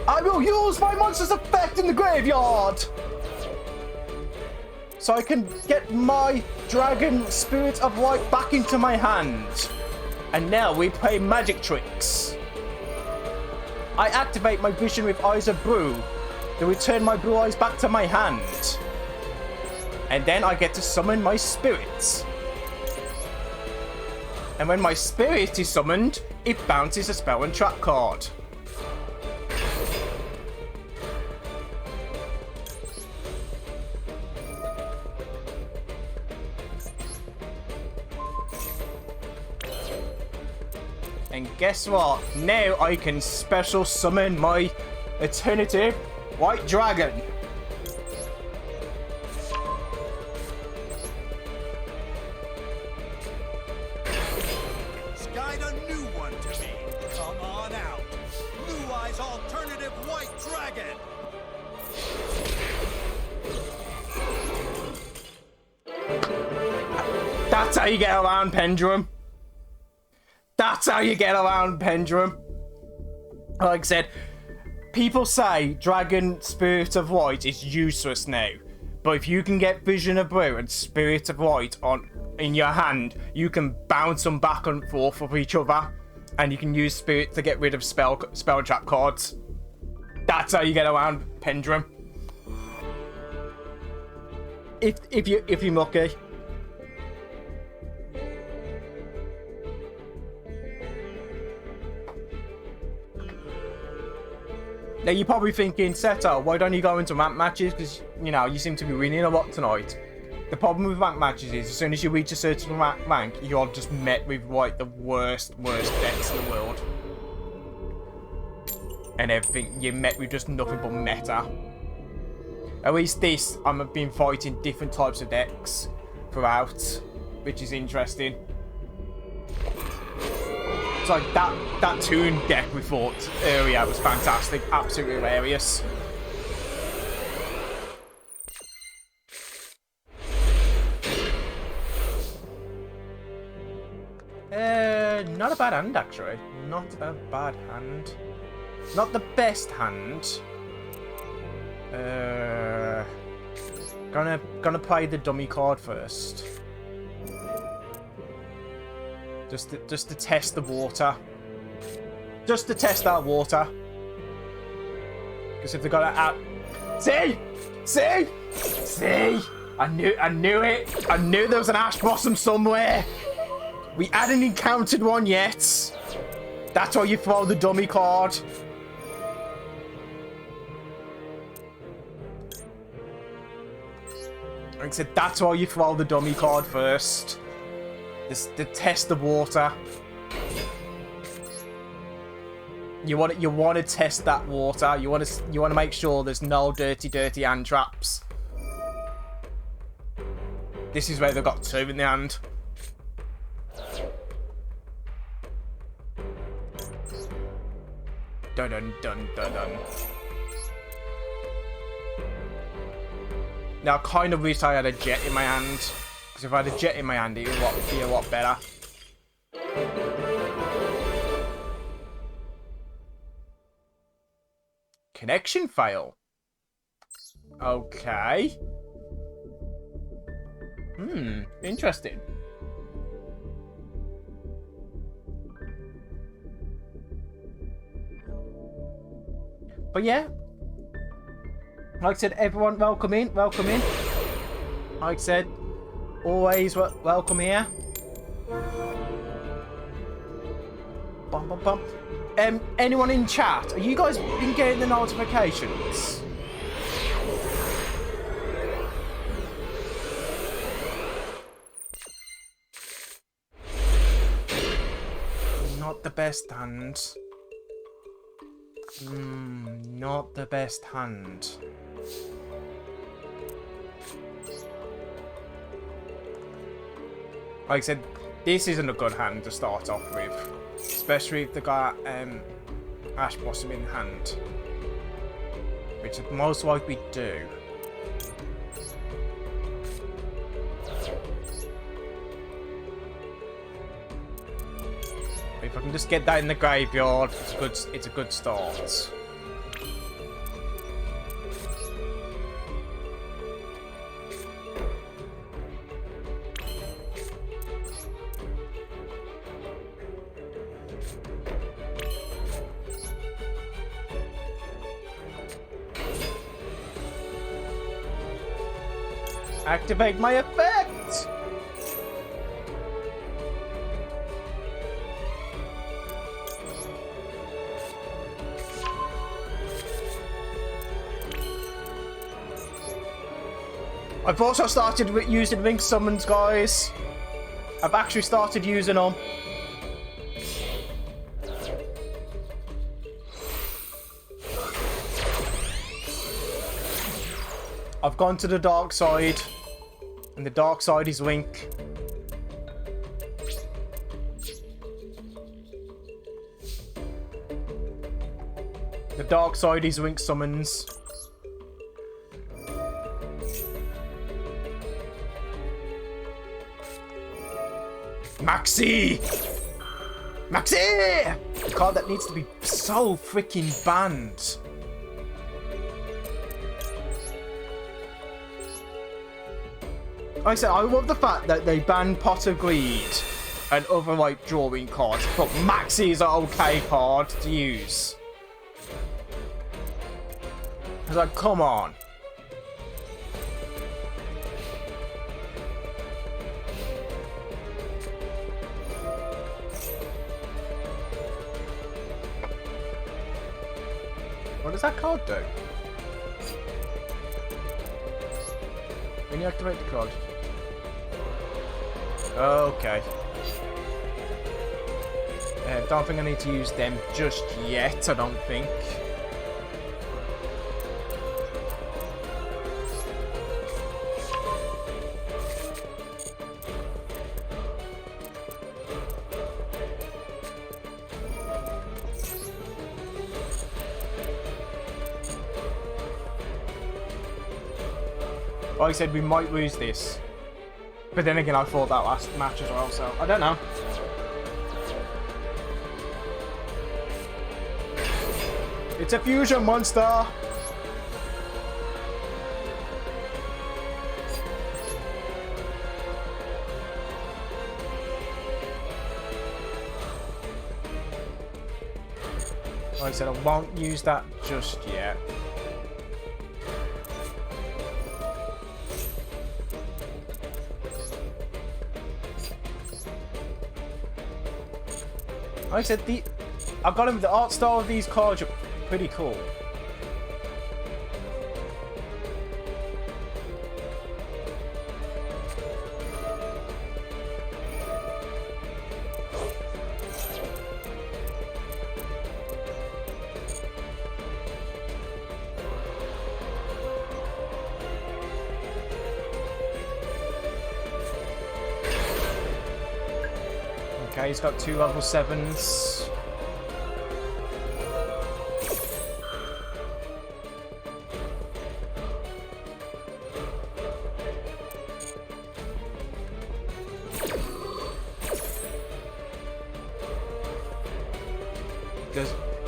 S3: I will use my monster's effect in the graveyard! So I can get my Dragon Spirit of Light back into my hand. And now we play magic tricks. I activate my vision with Eyes of Blue to return my blue eyes back to my hand. And then I get to summon my spirits. And when my spirit is summoned, it bounces a spell and trap card. And guess what? Now I can special summon my alternative White Dragon.
S4: Skied a new one to me. Come on out. Blue Eyes alternative White Dragon.
S3: That's how you get around Pendulum. That's how you get around Pendulum. Like I said, people say Dragon Spirit of Light is useless now. But if you can get Vision of Blue and Spirit of Light in your hand, you can bounce them back and forth of each other. And you can use Spirit to get rid of spell trap cards. That's how you get around Pendulum. If you're lucky. Now you're probably thinking, Seto, why don't you go into rank matches? Because, you know, you seem to be winning a lot tonight. The problem with rank matches is, as soon as you reach a certain rank, you're just met with, like, the worst decks in the world. And everything, you're met with just nothing but meta. At least this, I've been fighting different types of decks throughout, which is interesting. It's like that Toon deck we fought earlier was fantastic, absolutely hilarious. Not a bad hand actually. Not a bad hand. Not the best hand. Gonna play the dummy card first. Just to test the water. Just to test that water. Because if they're gonna add... See? I knew it. I knew there was an Ash Blossom somewhere. We hadn't encountered one yet. That's why you throw the dummy card. Like I said, that's why you throw the dummy card first. the test the water. You want to test that water. You want to make sure there's no dirty hand traps. This is where they've got 2 in the hand. Dun dun dun dun dun. Now, I kind of wish I had a jet in my hand. Because if I had a jet in my hand, it would be a lot better. Connection fail. Okay. Interesting. But yeah. Like I said, everyone, welcome in, welcome in. Like I said, always welcome here. Bum, bum, bum. Anyone in chat, are you guys been getting the notifications? Not the best hand. Not the best hand. Like I said, this isn't a good hand to start off with. Especially if they got Ash Blossom in hand. Which it most likely do. If I can just get that in the graveyard, it's a good start. Activate my effect! I've also started using Ring Summons, guys. I've actually started using them. I've gone to the dark side. And the dark side is Link. The dark side is Link Summons. Maxi! Maxi! A card that needs to be so freaking banned. Like I said, I love the fact that they banned Pot of Greed and other like drawing cards, but Maxi is an okay card to use. I was like, come on. What does that card do? When you activate the card. Okay. Don't think I need to use them just yet, I don't think. Like I said, we might lose this. But then again, I fought that last match as well, so I don't know. It's a fusion monster! Like I said, I won't use that just yet. Like I said, I've got them. The art style of these cards are pretty cool. Okay, he's got 2 level 7s.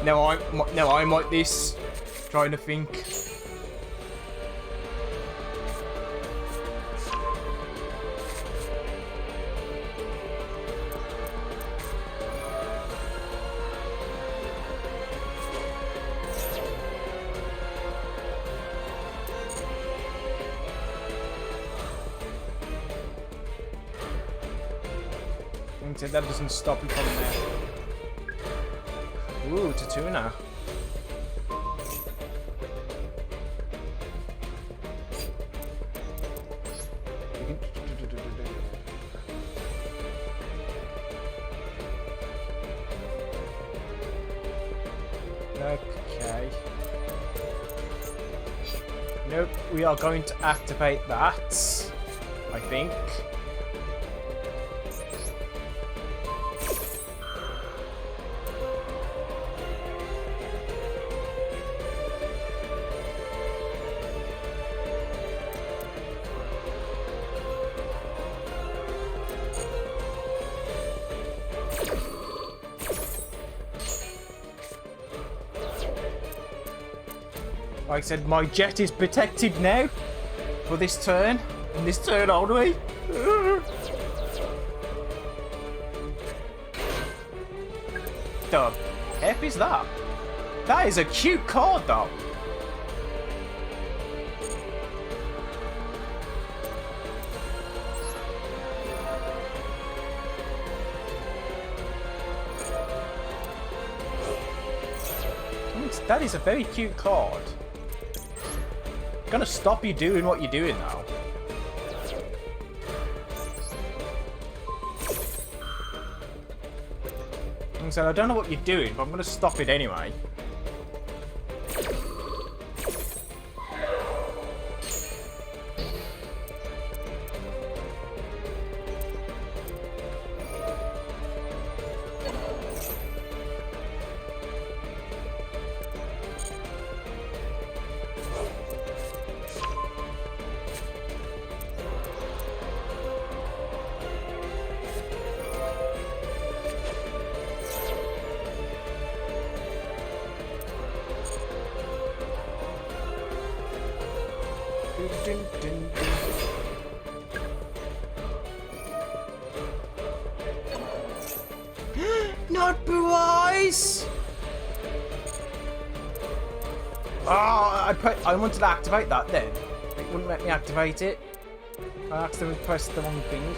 S3: Now I'm like this, trying to think. That doesn't stop you from there. Ooh, Tatuna. Okay. Nope, we are going to activate that, I think. Like I said, my jet is protected now for this turn, and this turn only. The F is that? That is a cute card, though. That is a very cute card. Gonna stop you doing what you're doing now. Like I said, I don't know what you're doing, but I'm gonna stop it anyway. Not blue eyes! Oh, I wanted to activate that then. It wouldn't let me activate it. I accidentally pressed the wrong thing.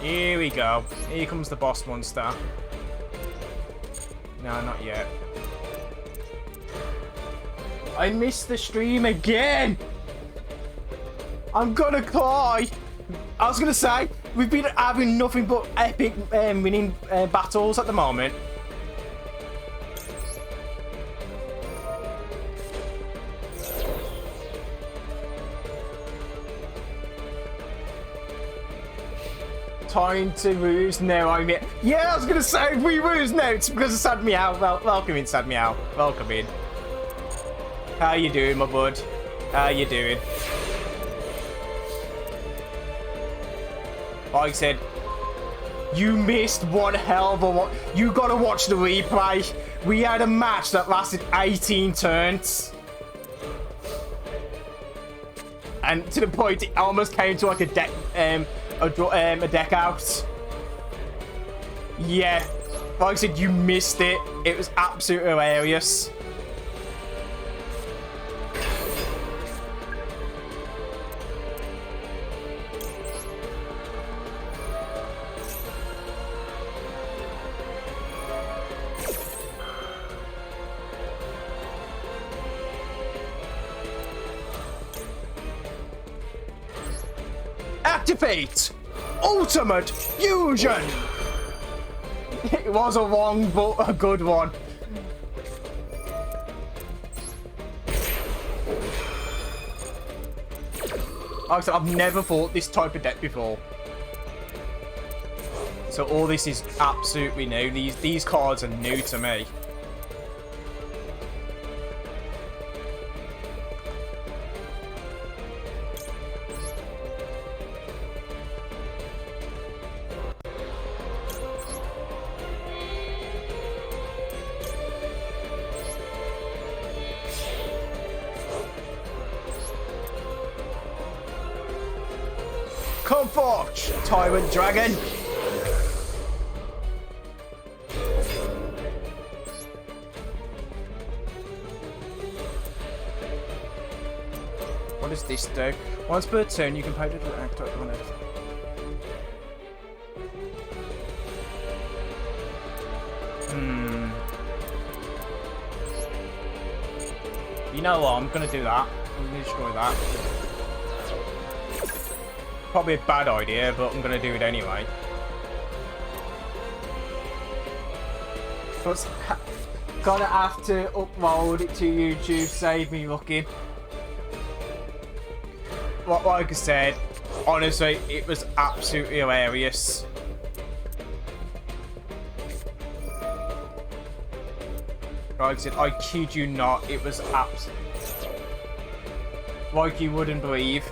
S3: Here we go. Here comes the boss monster. No, not yet. I missed the stream again! I'm gonna cry! I was gonna say, we've been having nothing but epic winning battles at the moment. Time to lose now, I mean. Yeah, I was gonna say, we lose now. It's because of Sad Meow. Welcome in, Sad Meow. Welcome in. How you doing, my bud? How you doing? Like I said, you missed one hell of a one. You gotta watch the replay. We had a match that lasted 18 turns. And to the point, it almost came to like a deck out. Yeah, like I said, you missed it. It was absolutely hilarious. Activate! ultimate fusion. It was a wrong, but a good one. Like I said, I've never fought this type of deck before. So all this is absolutely new. These cards are new to me. Come forth, Tyrant Dragon! What does this do? Once per turn, you can pay to act on it. You know what? I'm gonna do that. I'm gonna destroy that. Probably a bad idea, but I'm gonna do it anyway. But gonna have to upload it to YouTube. Save me looking. Like I said, honestly, it was absolutely hilarious. Like I said, I kid you not, it was absolutely like you wouldn't believe.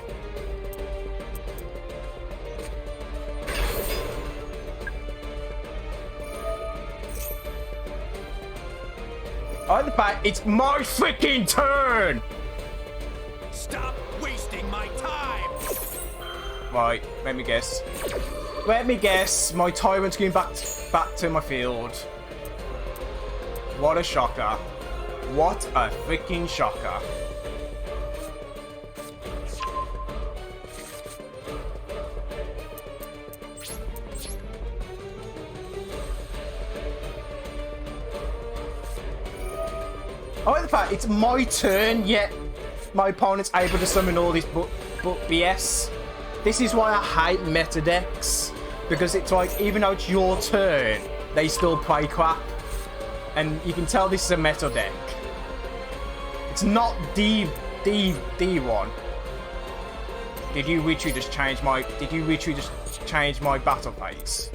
S3: On the back, it's my freaking turn!
S4: Stop wasting my time!
S3: Right, let me guess. Let me guess, my Tyrant's going back to my field. What a shocker. What a freaking shocker. I like the fact it's my turn, yet my opponent's able to summon all this but BS. This is why I hate meta decks. Because it's like, even though it's your turn, they still play crap. And you can tell this is a meta deck. It's not D1. Did you literally just change my battle phase?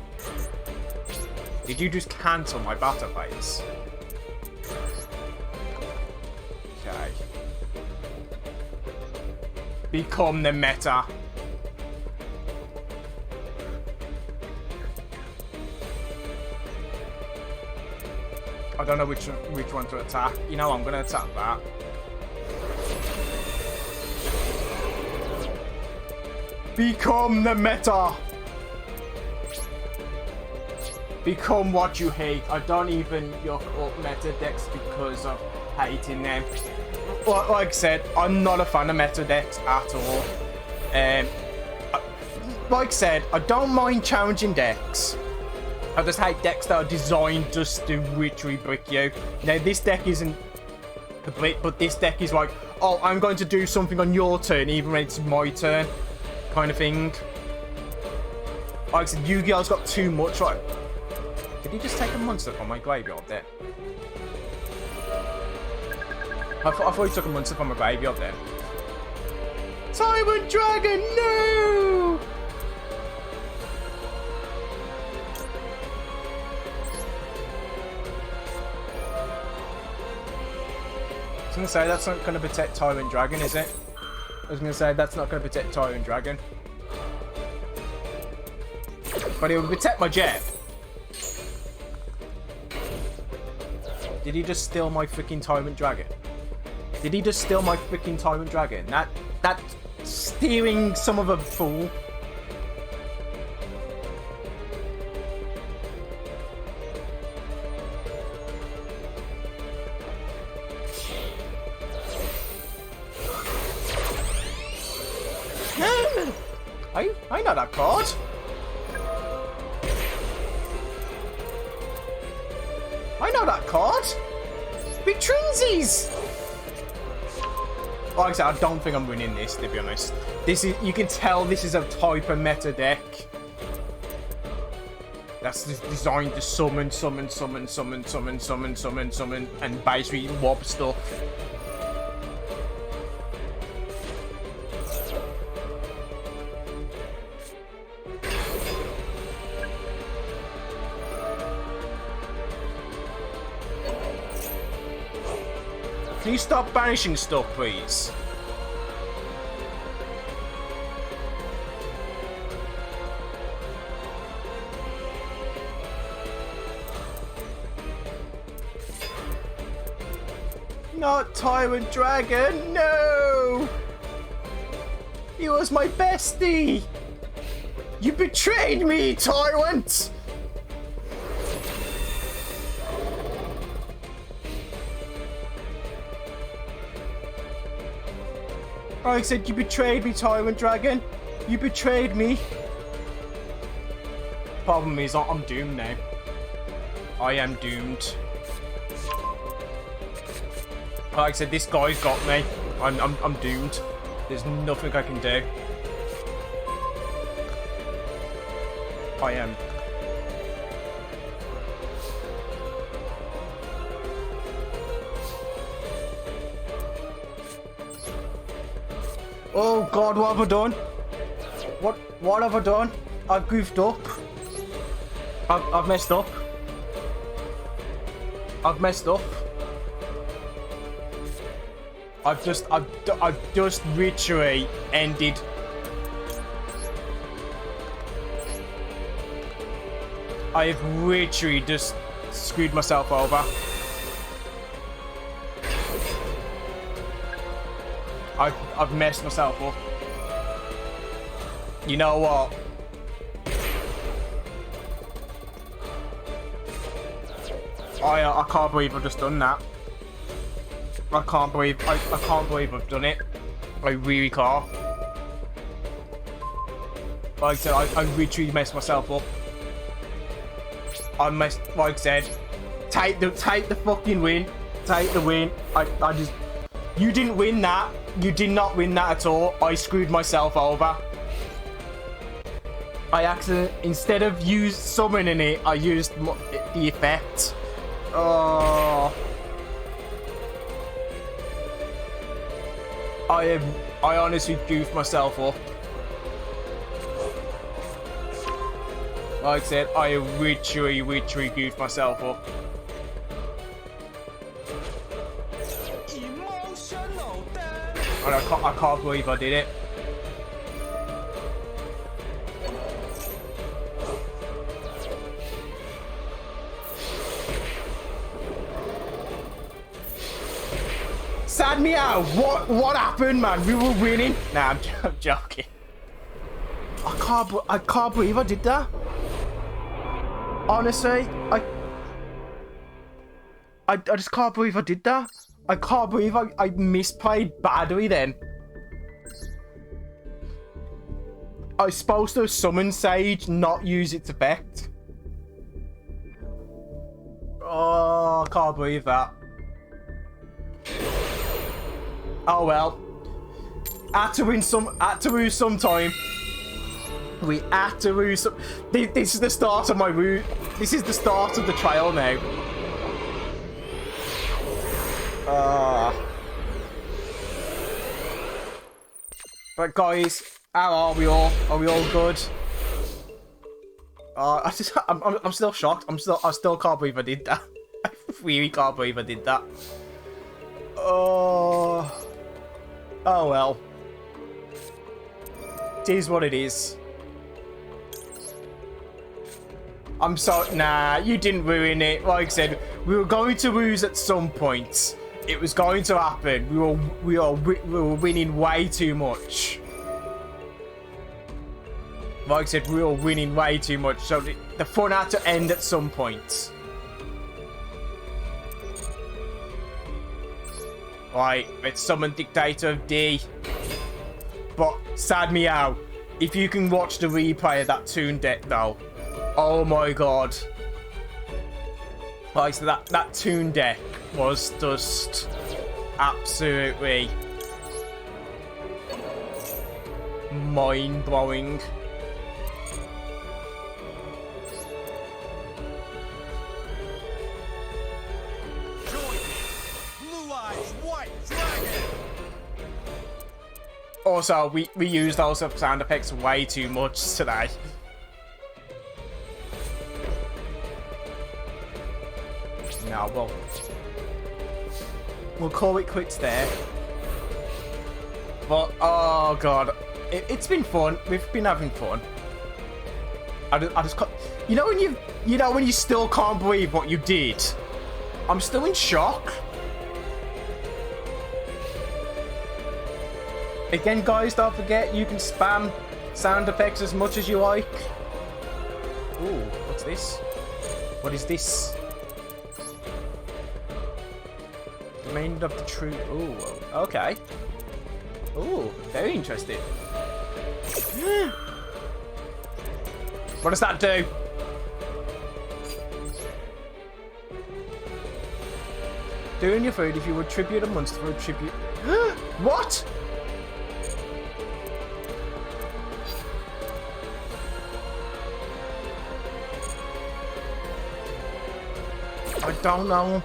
S3: Did you just cancel my battle phase? Okay. Become the meta. I don't know which one to attack. You know, I'm gonna attack that. Become the meta. Become what you hate. I don't even yuck up meta decks because of hating them. Like I said, I'm not a fan of meta decks at all. Like I said, I don't mind challenging decks. I just hate decks that are designed just to literally brick you. Now, this deck isn't complete, but this deck is like, oh, I'm going to do something on your turn, even when it's my turn, kind of thing. Like I said, Yu-Gi-Oh's got too much. Right? Did he just take a monster from my graveyard there? I thought he took a monster from my graveyard there. Tyrant Dragon, no! I was going to say, that's not going to protect Tyrant Dragon, is it? I was going to say, that's not going to protect Tyrant Dragon. But it will protect my jet. Did he just steal my freaking Tyrant Dragon? Did he just steal my freaking Tyrant Dragon? That stealing some of a fool. I know that card. I know that card. Big Trinsies. Like I said, I don't think I'm winning this, to be honest. This is, you can tell this is a type of meta deck. That's designed to summon, and basically mob stuff. Can you stop banishing stuff, please? Not Tyrant Dragon, no! He was my bestie! You betrayed me, Tyrant! I said you betrayed me, Tyrant Dragon. You betrayed me. Problem is, I'm doomed now. I am doomed. Like I said, this guy's got me. I'm doomed. There's nothing I can do. I am. Oh God, what have I done? What have I done? I've goofed up. I've messed up. I've messed up. I've just literally ended. I've literally just screwed myself over. I've messed myself up. You know what? I can't believe I've just done that. I can't believe I've done it. I really can't. Like I said, I literally messed myself up. Like I said, take the fucking win. Take the win. I just, you didn't win that. You did not win that at all. I screwed myself over. I accidentally, instead of summoning it, I used the effect. Oh. I honestly goofed myself up. Like I said, I literally goofed myself up. And I can't believe I did it. Sad meow. What happened, man? We were winning. Nah, I'm joking. I can't believe I did that. Honestly, I just can't believe I did that. I can't believe I misplayed badly then. I was supposed to summon Sage, not use its effect. Oh, I can't believe that. Oh well. Had to lose some time. We had to lose some. This is the start of my route. This is the start of the trial now. But guys, how are we all? Are we all good? I'm still shocked. I still can't believe I did that. I really can't believe I did that. Oh well. It is what it is. I'm sorry. Nah, you didn't ruin it. Like I said, we were going to lose at some point. It was going to happen. We were winning way too much. Like I said, we were winning way too much. So the fun had to end at some point. Right, let's summon Dictator of D. But sad meow, if you can watch the replay of that Toon deck though. Oh my god. Like, so that Toon deck was just absolutely mind-blowing. also, we use those sound effects way too much today. No, we'll call it quits there. But, oh god, it's been fun. We've been having fun. I just can't, you know when you still can't believe what you did? I'm still in shock. Again, guys, don't forget you can spam sound effects as much as you like. Ooh, what's this? What is this? Remainder of the true. Ooh, okay. Ooh, very interesting. What does that do? Doing your food if you would tribute a monster for a tribute. What? I don't know.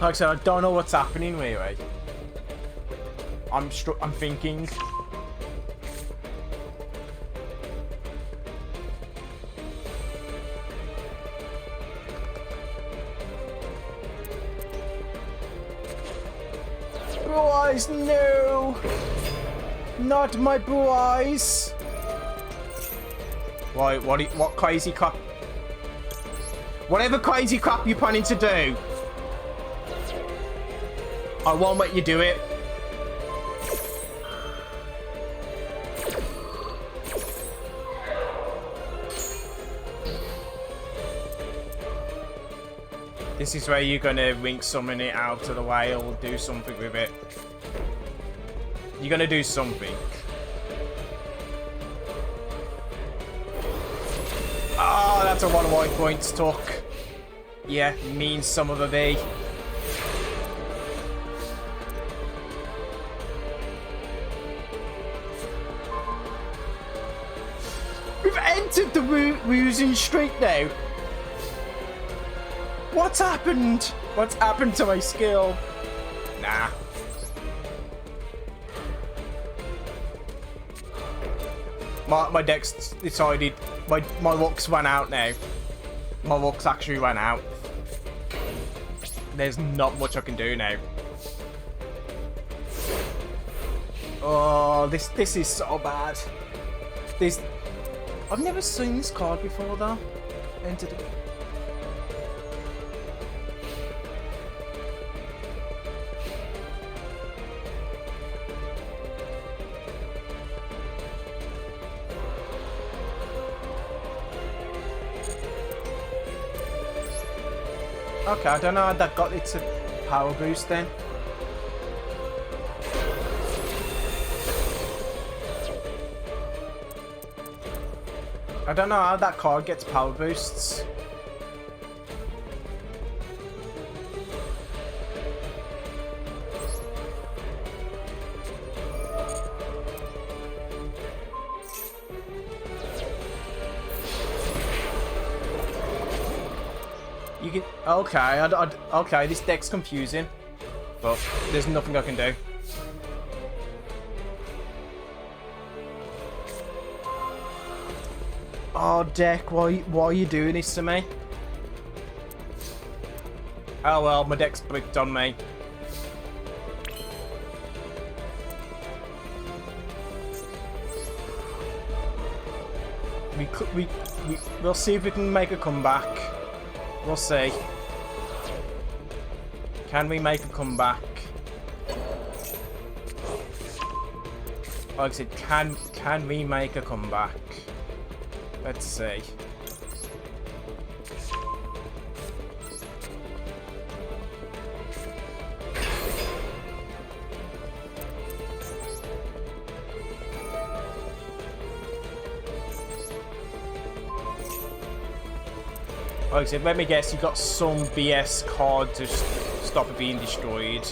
S3: Like I said, I don't know what's happening really. I'm thinking. Blue eyes, no! Not my blue eyes! Right, what crazy crap? Whatever crazy crap you're planning to do, I won't let you do it. This is where you're gonna wink summon it out to the whale, do something with it. You're gonna do something. Oh, that's a lot of white points took. Yeah, means some of a bee. We've entered the losing streak now. What's happened? What's happened to my skill? Nah. My deck's decided. My luck's run out now. My luck's actually run out. There's not much I can do now. Oh, this is so bad. I've never seen this card before though. Enter the... Okay, I don't know how that got its power boost then. I don't know how that card gets power boosts. You can... Okay, okay, this deck's confusing. But there's nothing I can do. Oh, deck, why are you doing this to me? Oh well, my deck's bricked on me. We'll see if we can make a comeback. We'll see. Can we make a comeback? Like I said, can we make a comeback? Let's see. Like I said, let me guess, you got some BS card to stop it being destroyed.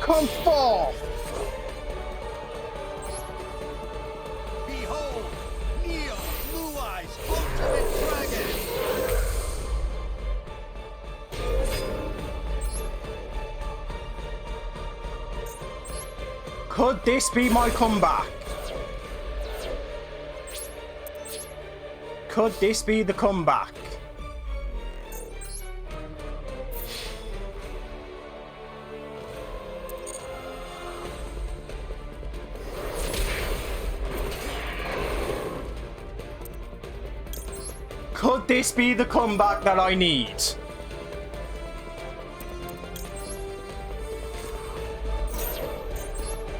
S3: come forth!
S4: Behold, Neo, Blue Eyes, Ultimate Dragon!
S3: Could this be my comeback? Could this be the comeback? Could this be the comeback that I need?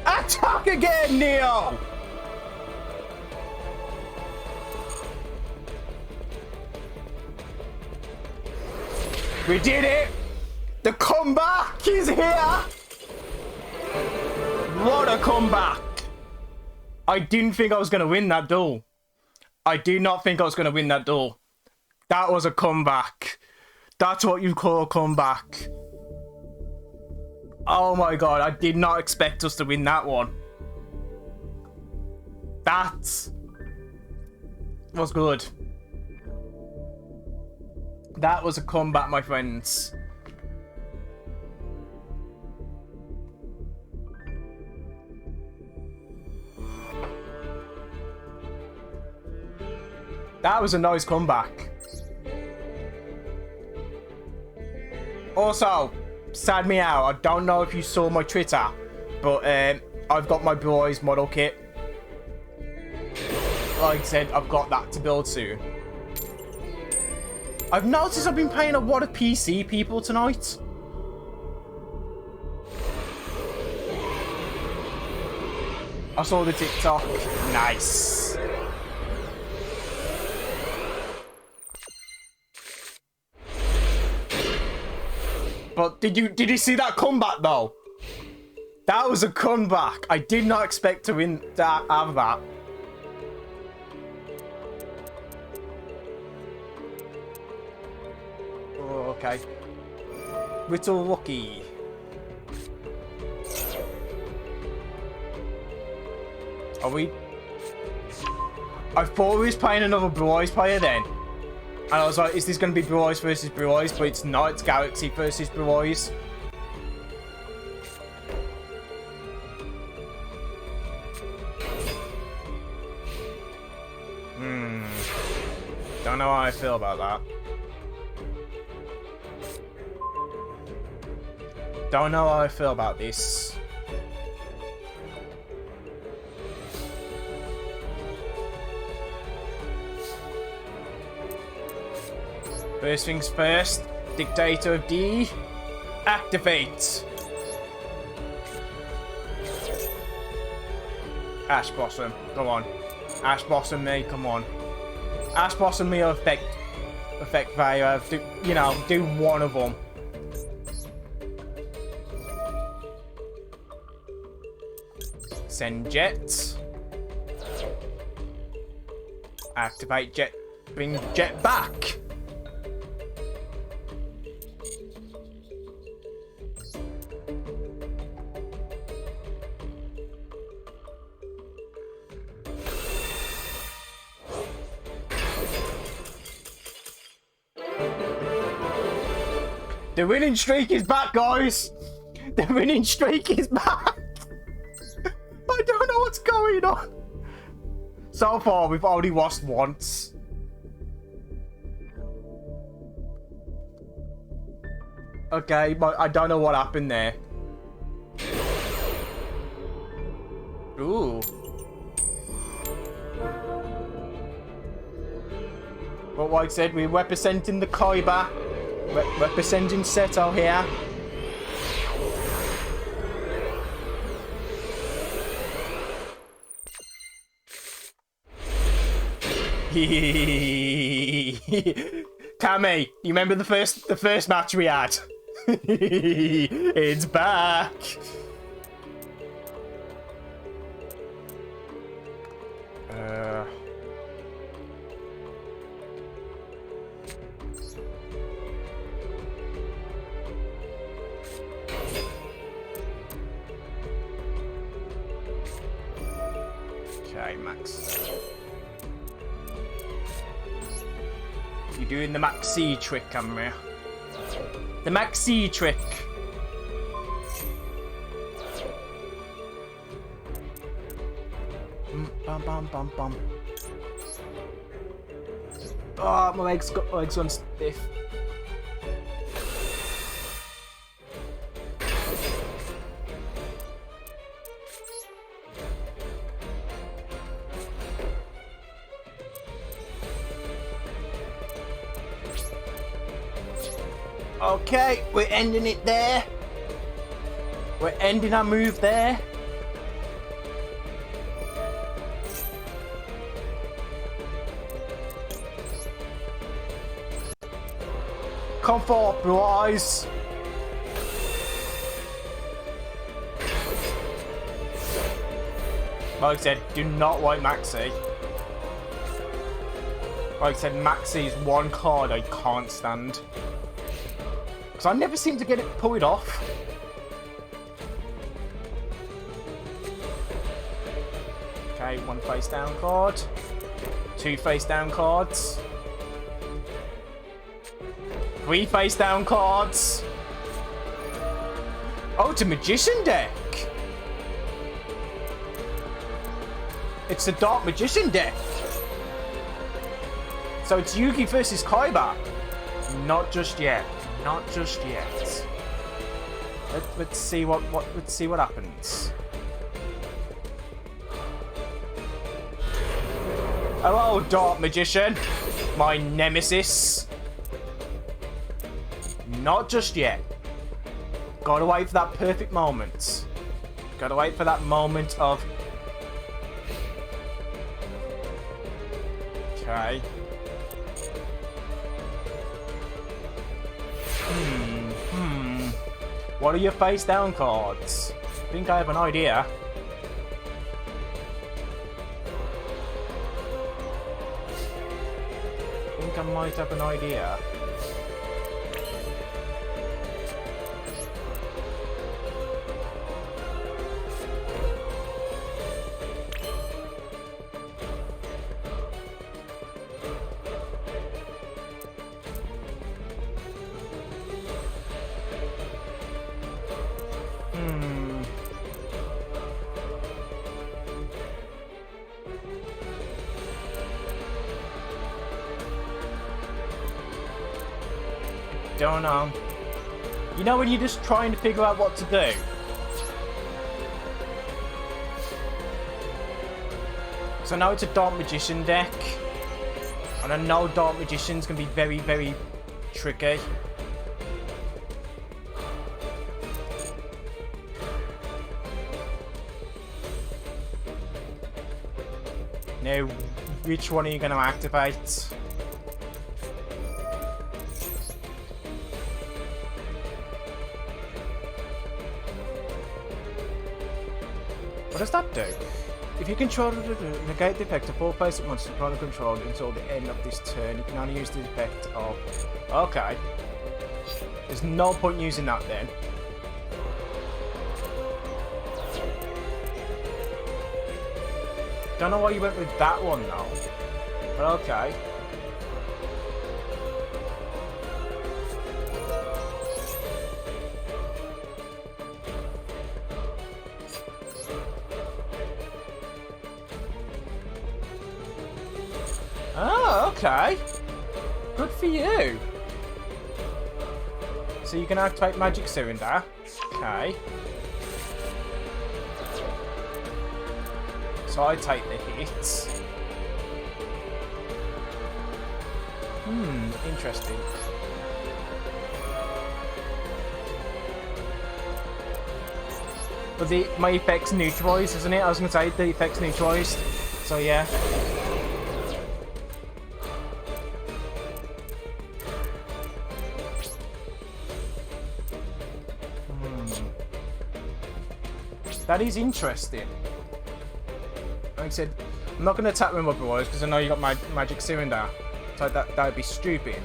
S3: Attack again, Neo! We did it! The comeback is here! What a comeback! I didn't think I was going to win that duel. I did not think I was going to win that duel. That was a comeback. That's what you call a comeback. Oh my god, I did not expect us to win that one. That was good. That was a comeback, my friends. That was a nice comeback. Also, sad me out. I don't know if you saw my Twitter, but I've got my boys model kit. Like I said, I've got that to build soon. I've noticed I've been playing a lot of PC people tonight. I saw the TikTok. Nice. But did you see that comeback though? That was a comeback. I did not expect to win that out of that. Oh, okay. Little lucky. Are we? I thought we was playing another Blue Eyes player then. And I was like, is this going to be Blue Eyes versus Blue Eyes? But it's not. It's Galaxy versus Blue Eyes. Don't know how I feel about that. Don't know how I feel about this. First things first, Dictator of D, activate. Ash Blossom, go on. Ash Blossom me, come on. Ash Blossom me or effect value, do one of them. Send Jet. Activate Jet, bring Jet back. The winning streak is back, guys! The winning streak is back! I don't know what's going on. So far, we've only lost once. Okay, but I don't know what happened there. Ooh. But like I said, we're representing the Kaiba. Representing Seto here. Kami, you remember the first match we had? It's back. Okay, Max. You're doing the Maxi trick, camera. The Maxi trick. Bum bum bum bum. Oh, my legs gone stiff. Okay, we're ending it there. We're ending our move there. Come forth, boys. Like I said, do not like Maxi. Like I said, Maxi is one card I can't stand. Because I never seem to get it pulled off. Okay, one face down card. Two face down cards. Three face down cards. Oh, it's a magician deck. It's a dark magician deck. So it's Yugi versus Kaiba. Not just yet. Not just yet. Let's see what happens. Hello, dark magician. My nemesis. Not just yet. Gotta wait for that perfect moment. Gotta wait for that moment of... Okay. What are your face down cards? I think I have an idea. I think I might have an idea. Don't know. You know when you're just trying to figure out what to do? So now it's a Dark Magician deck. And I know Dark Magician's going to be very, very tricky. Now, which one are you going to activate? What does that do? If you control negate the effect of all basic monsters you can't control until the end of this turn, you can only use the effect of... Okay. There's no point using that then. Don't know why you went with that one though. But okay. Oh, okay. Good for you. So you can activate Magic Cylinder. Okay. So I take the hits. Interesting. But my effect's neutralised, isn't it? I was going to say the effect's neutralised. So yeah. That is interesting. Like I said, I'm not going to attack them otherwise because I know you got my Magic Cylinder. So that would be stupid.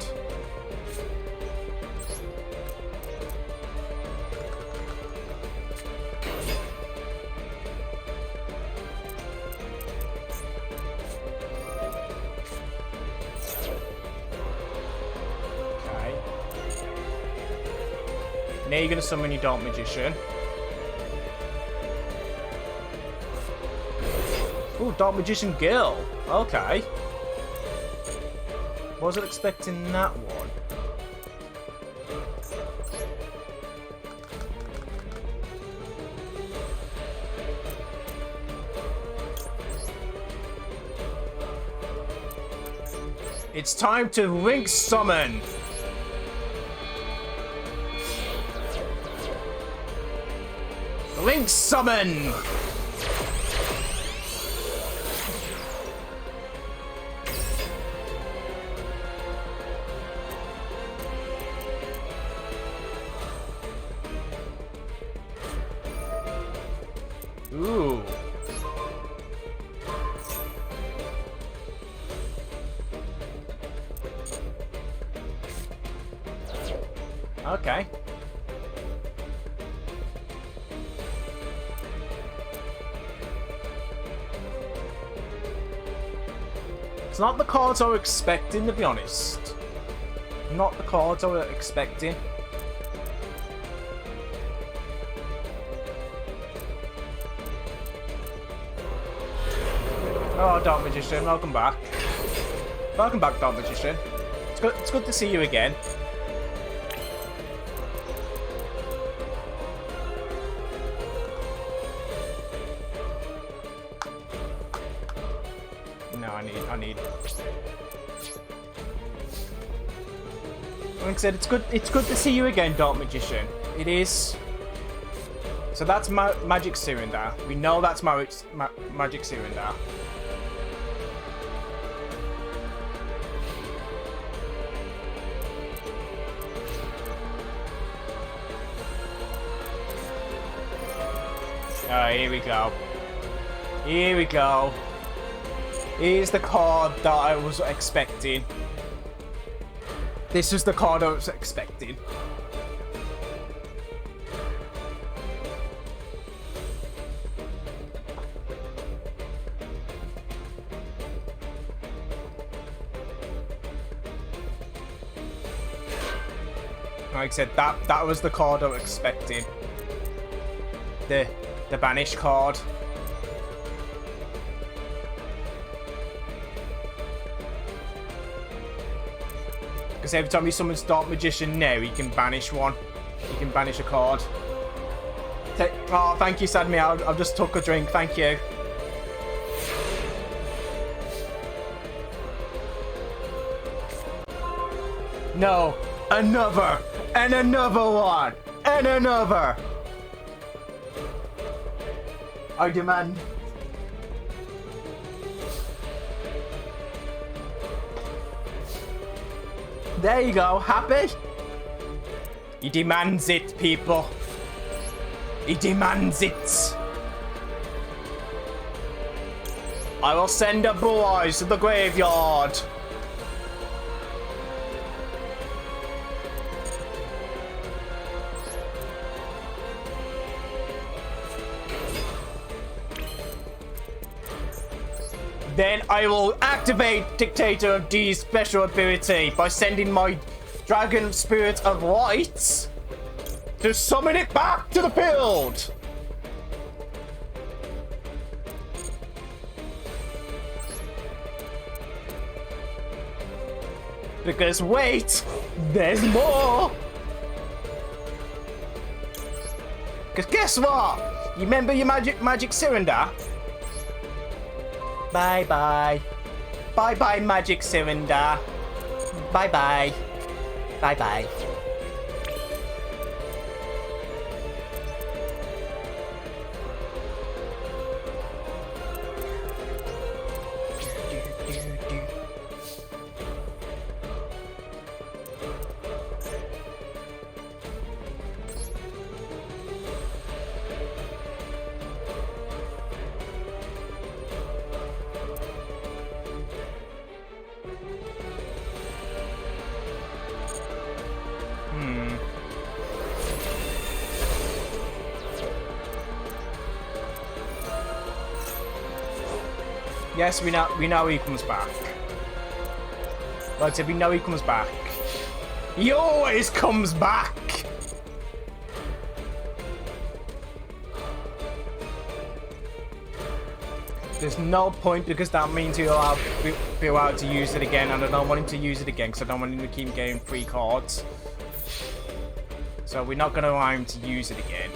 S3: Now you're gonna summon your Dark Magician. Ooh, Dark Magician Girl. Okay. Wasn't expecting that one. It's time to Link Summon! Link Summon! Ooh. Okay. It's not the cards I was expecting, to be honest. Not the cards I was expecting. Oh, Dark Magician, welcome back. Welcome back, Dark Magician. It's good to see you again. No, I need. Like I said, it's good to see you again, Dark Magician. It is. So that's Magic Cylinder. We know that's Magic Cylinder. Oh, here we go. Here we go. Here's the card that I was expecting. This is the card I was expecting. Like I said, that was the card I was expecting. The banish card. Because every time he summons Dark Magician now, he can banish one. He can banish a card. Oh, thank you, Sadmi. I just took a drink. Thank you. No. Another. And another one. And another. I demand. There you go. Happy? He demands it, people. He demands it. I will send a Blue Eyes to the graveyard. Then I will activate Dictator of D's special ability by sending my Dragon Spirit of Light to summon it back to the field. Because wait, there's more. Because guess what? You remember your magic cylinder? Bye bye. Bye bye, Magic Cylinder. Bye bye. Bye bye. Yes, we know he comes back. Like I said, we know he comes back. He always comes back! There's no point because that means he'll be allowed to use it again, and I don't want him to use it again because I don't want him to keep getting free cards. So we're not going to allow him to use it again.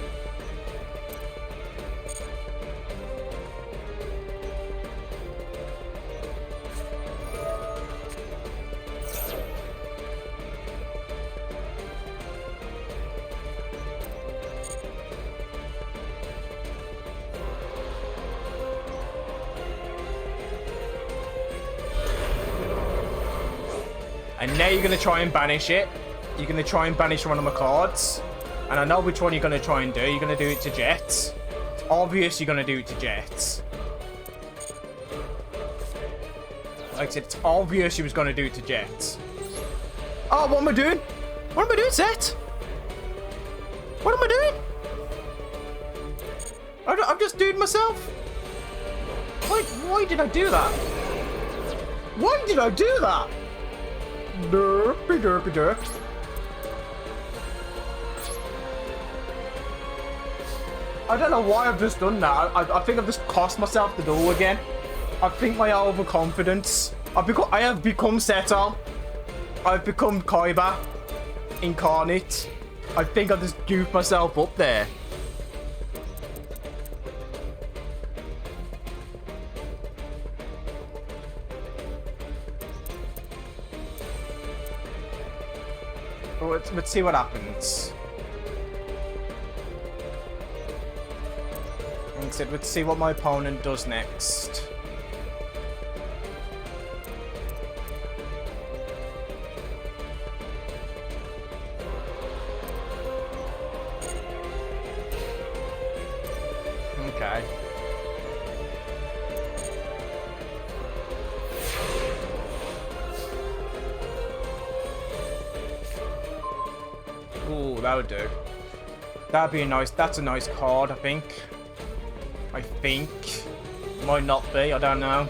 S3: And now you're going to try and banish it. You're going to try and banish one of my cards. And I know which one you're going to try and do. You're going to do it to Jets. It's obvious you're going to do it to Jets. Like I said, it's obvious you was going to do it to Jets. Oh, what am I doing? What am I doing, Zet? What am I doing? I'm just doing myself. Why did I do that? Why did I do that? Derpy derpy derp. I don't know why I've just done that. I think I've just cost myself the door again. I think my overconfidence. I have become Seto. I've become Kaiba incarnate. I think I just goofed myself up there. Let's see what happens. Like I said, let's see what my opponent does next. Okay. Ooh, that would do. That'd be a nice. That's a nice card, I think. Might not be. I don't know.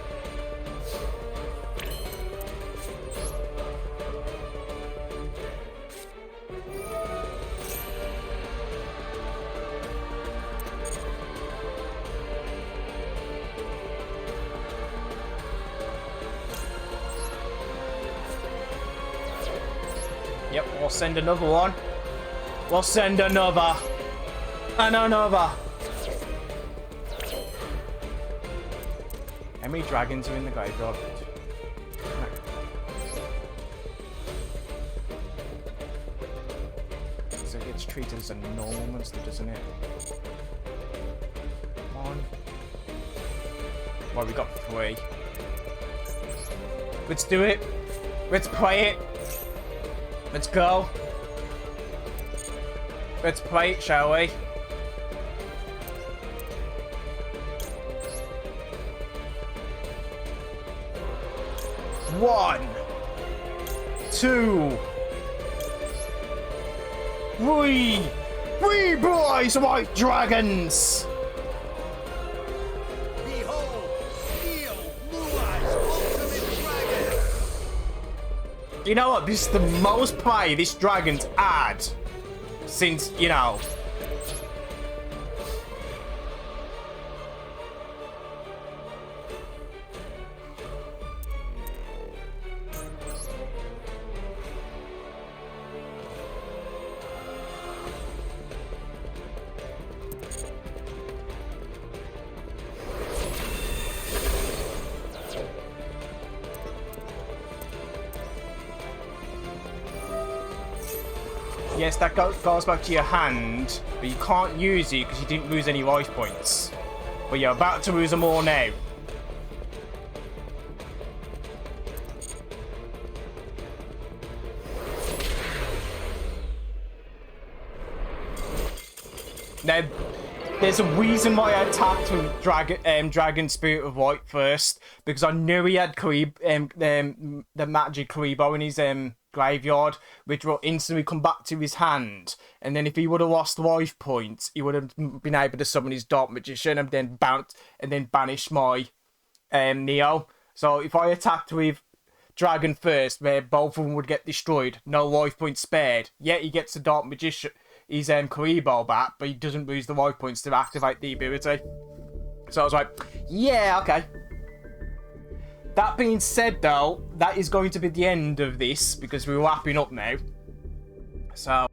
S3: Yep, we'll send another one. We'll send another. And another. How many dragons are in the graveyard? So it gets treated as a normal monster, doesn't it? Come on. Well, we got 3. Let's do it. Let's play it. Let's go. Let's play it, shall we? One, 2, 3. We boys, white dragons.
S4: Behold, Neo, Blue Eyes, Ultimate Dragon.
S3: You know what? This is the most play this dragon's had since, you know. Yes, that goes back to your hand, but you can't use it because you didn't lose any life points. But you're about to lose them all now. Now, there's a reason why I attacked with Dragon Spirit of White first, because I knew he had the magic Karibo in his graveyard, which will instantly come back to his hand. And then if he would have lost life points, he would have been able to summon his Dark Magician and then banish my Neo. So if I attacked with Dragon first, where both of them would get destroyed, no life points spared, yet he gets the Dark Magician, his Karibo back, but he doesn't lose the life points to activate the ability. So I was like, yeah, okay. That being said, though, that is going to be the end of this because we're wrapping up now. So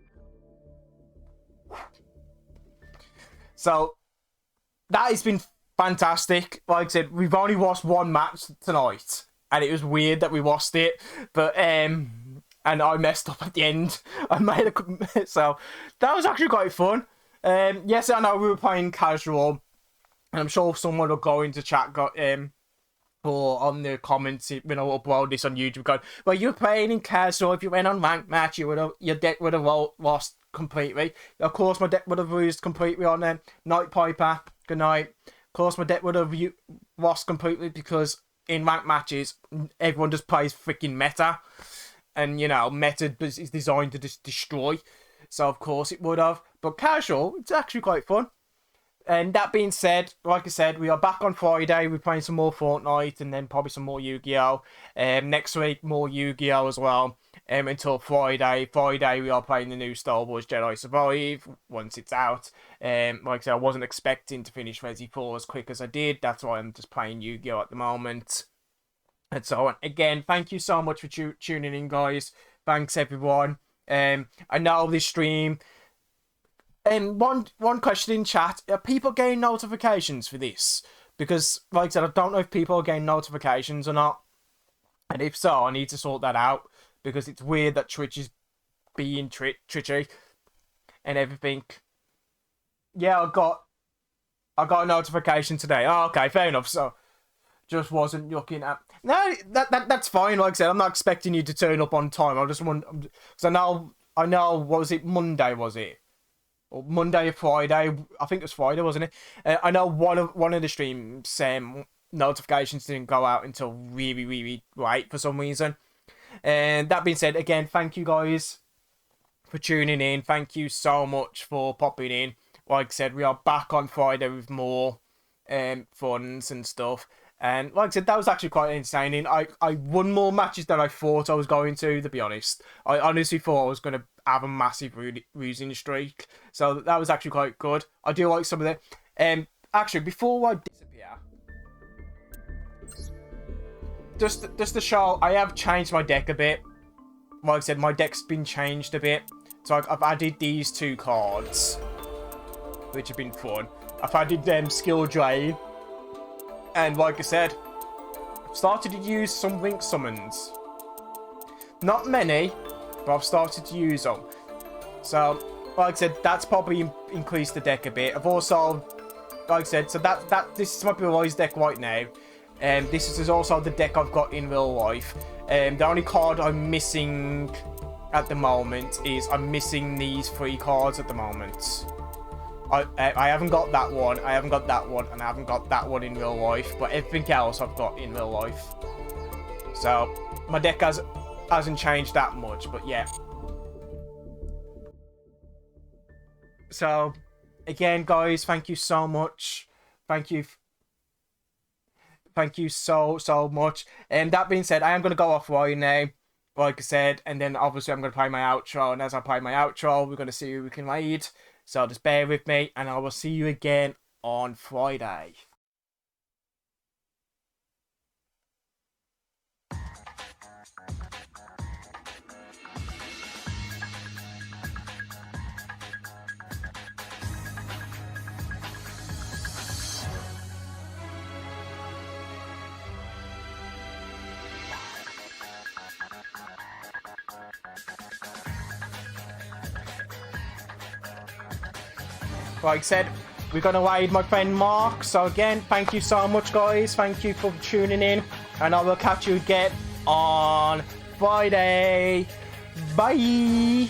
S3: that has been fantastic. Like I said, we've only watched one match tonight, and it was weird that we watched it, but and I messed up at the end. So that was actually quite fun. Yes, I know we were playing casual, and I'm sure someone will go into chat or on the comments when I upload this on YouTube going, well, you were playing in casual. If you went on ranked match, your deck would have lost completely. Of course, my deck would have lost completely on Night Piper. Good night. Of course, my deck would have lost completely because in ranked matches, everyone just plays freaking meta. And, you know, meta is designed to just destroy. So, of course, it would have. But casual, it's actually quite fun. And that being said, like I said, we are back on Friday. We're playing some more Fortnite and then probably some more Yu-Gi-Oh! Next week, more Yu-Gi-Oh! As well. Until Friday. Friday, we are playing the new Star Wars Jedi Survive once it's out. Like I said, I wasn't expecting to finish Resi 4 as quick as I did. That's why I'm just playing Yu-Gi-Oh! At the moment. And so on. Again, thank you so much for tuning in, guys. Thanks, everyone. I know this stream... one question in chat: are people getting notifications for this? Because, like I said, I don't know if people are getting notifications or not. And if so, I need to sort that out. Because it's weird that Twitch is being twitchy and everything. Yeah, I got a notification today. Oh, okay, fair enough. So, just wasn't looking at... No, that's fine. Like I said, I'm not expecting you to turn up on time. I just want... Because I know, what was it? Monday, was it? Or Monday or Friday, I think it was Friday, wasn't it? I know one of the streams notifications didn't go out until really, really late for some reason. And that being said, again, thank you guys for tuning in. Thank you so much for popping in. Like I said, we are back on Friday with more funs and stuff. And like I said, that was actually quite entertaining. I won more matches than I thought I was going to be honest. I honestly thought I was going to have a massive losing streak. So that was actually quite good. I do like some of the... actually, before I disappear... Just to show, I have changed my deck a bit. Like I said, my deck's been changed a bit. So I've added these two cards, which have been fun. I've added Skill Drain. And like I said, I've started to use some Link Summons. Not many, but I've started to use them. So, like I said, that's probably increased the deck a bit. I've also, like I said, so this is my Blue deck right now. This is also the deck I've got in real life. The only card I'm missing at the moment is I'm missing these 3 cards at the moment. I haven't got that one, I haven't got that one, and I haven't got that one in real life, but everything else I've got in real life. So, my deck hasn't changed that much, but yeah. So, again, guys, thank you so much. Thank you so much. And that being said, I am going to go off right now, like I said, and then obviously I'm going to play my outro, and as I play my outro, we're going to see who we can raid. So just bear with me, and I will see you again on Friday. Like I said, we're going to raid my friend Mark. So again, thank you so much, guys. Thank you for tuning in. And I will catch you again on Friday. Bye.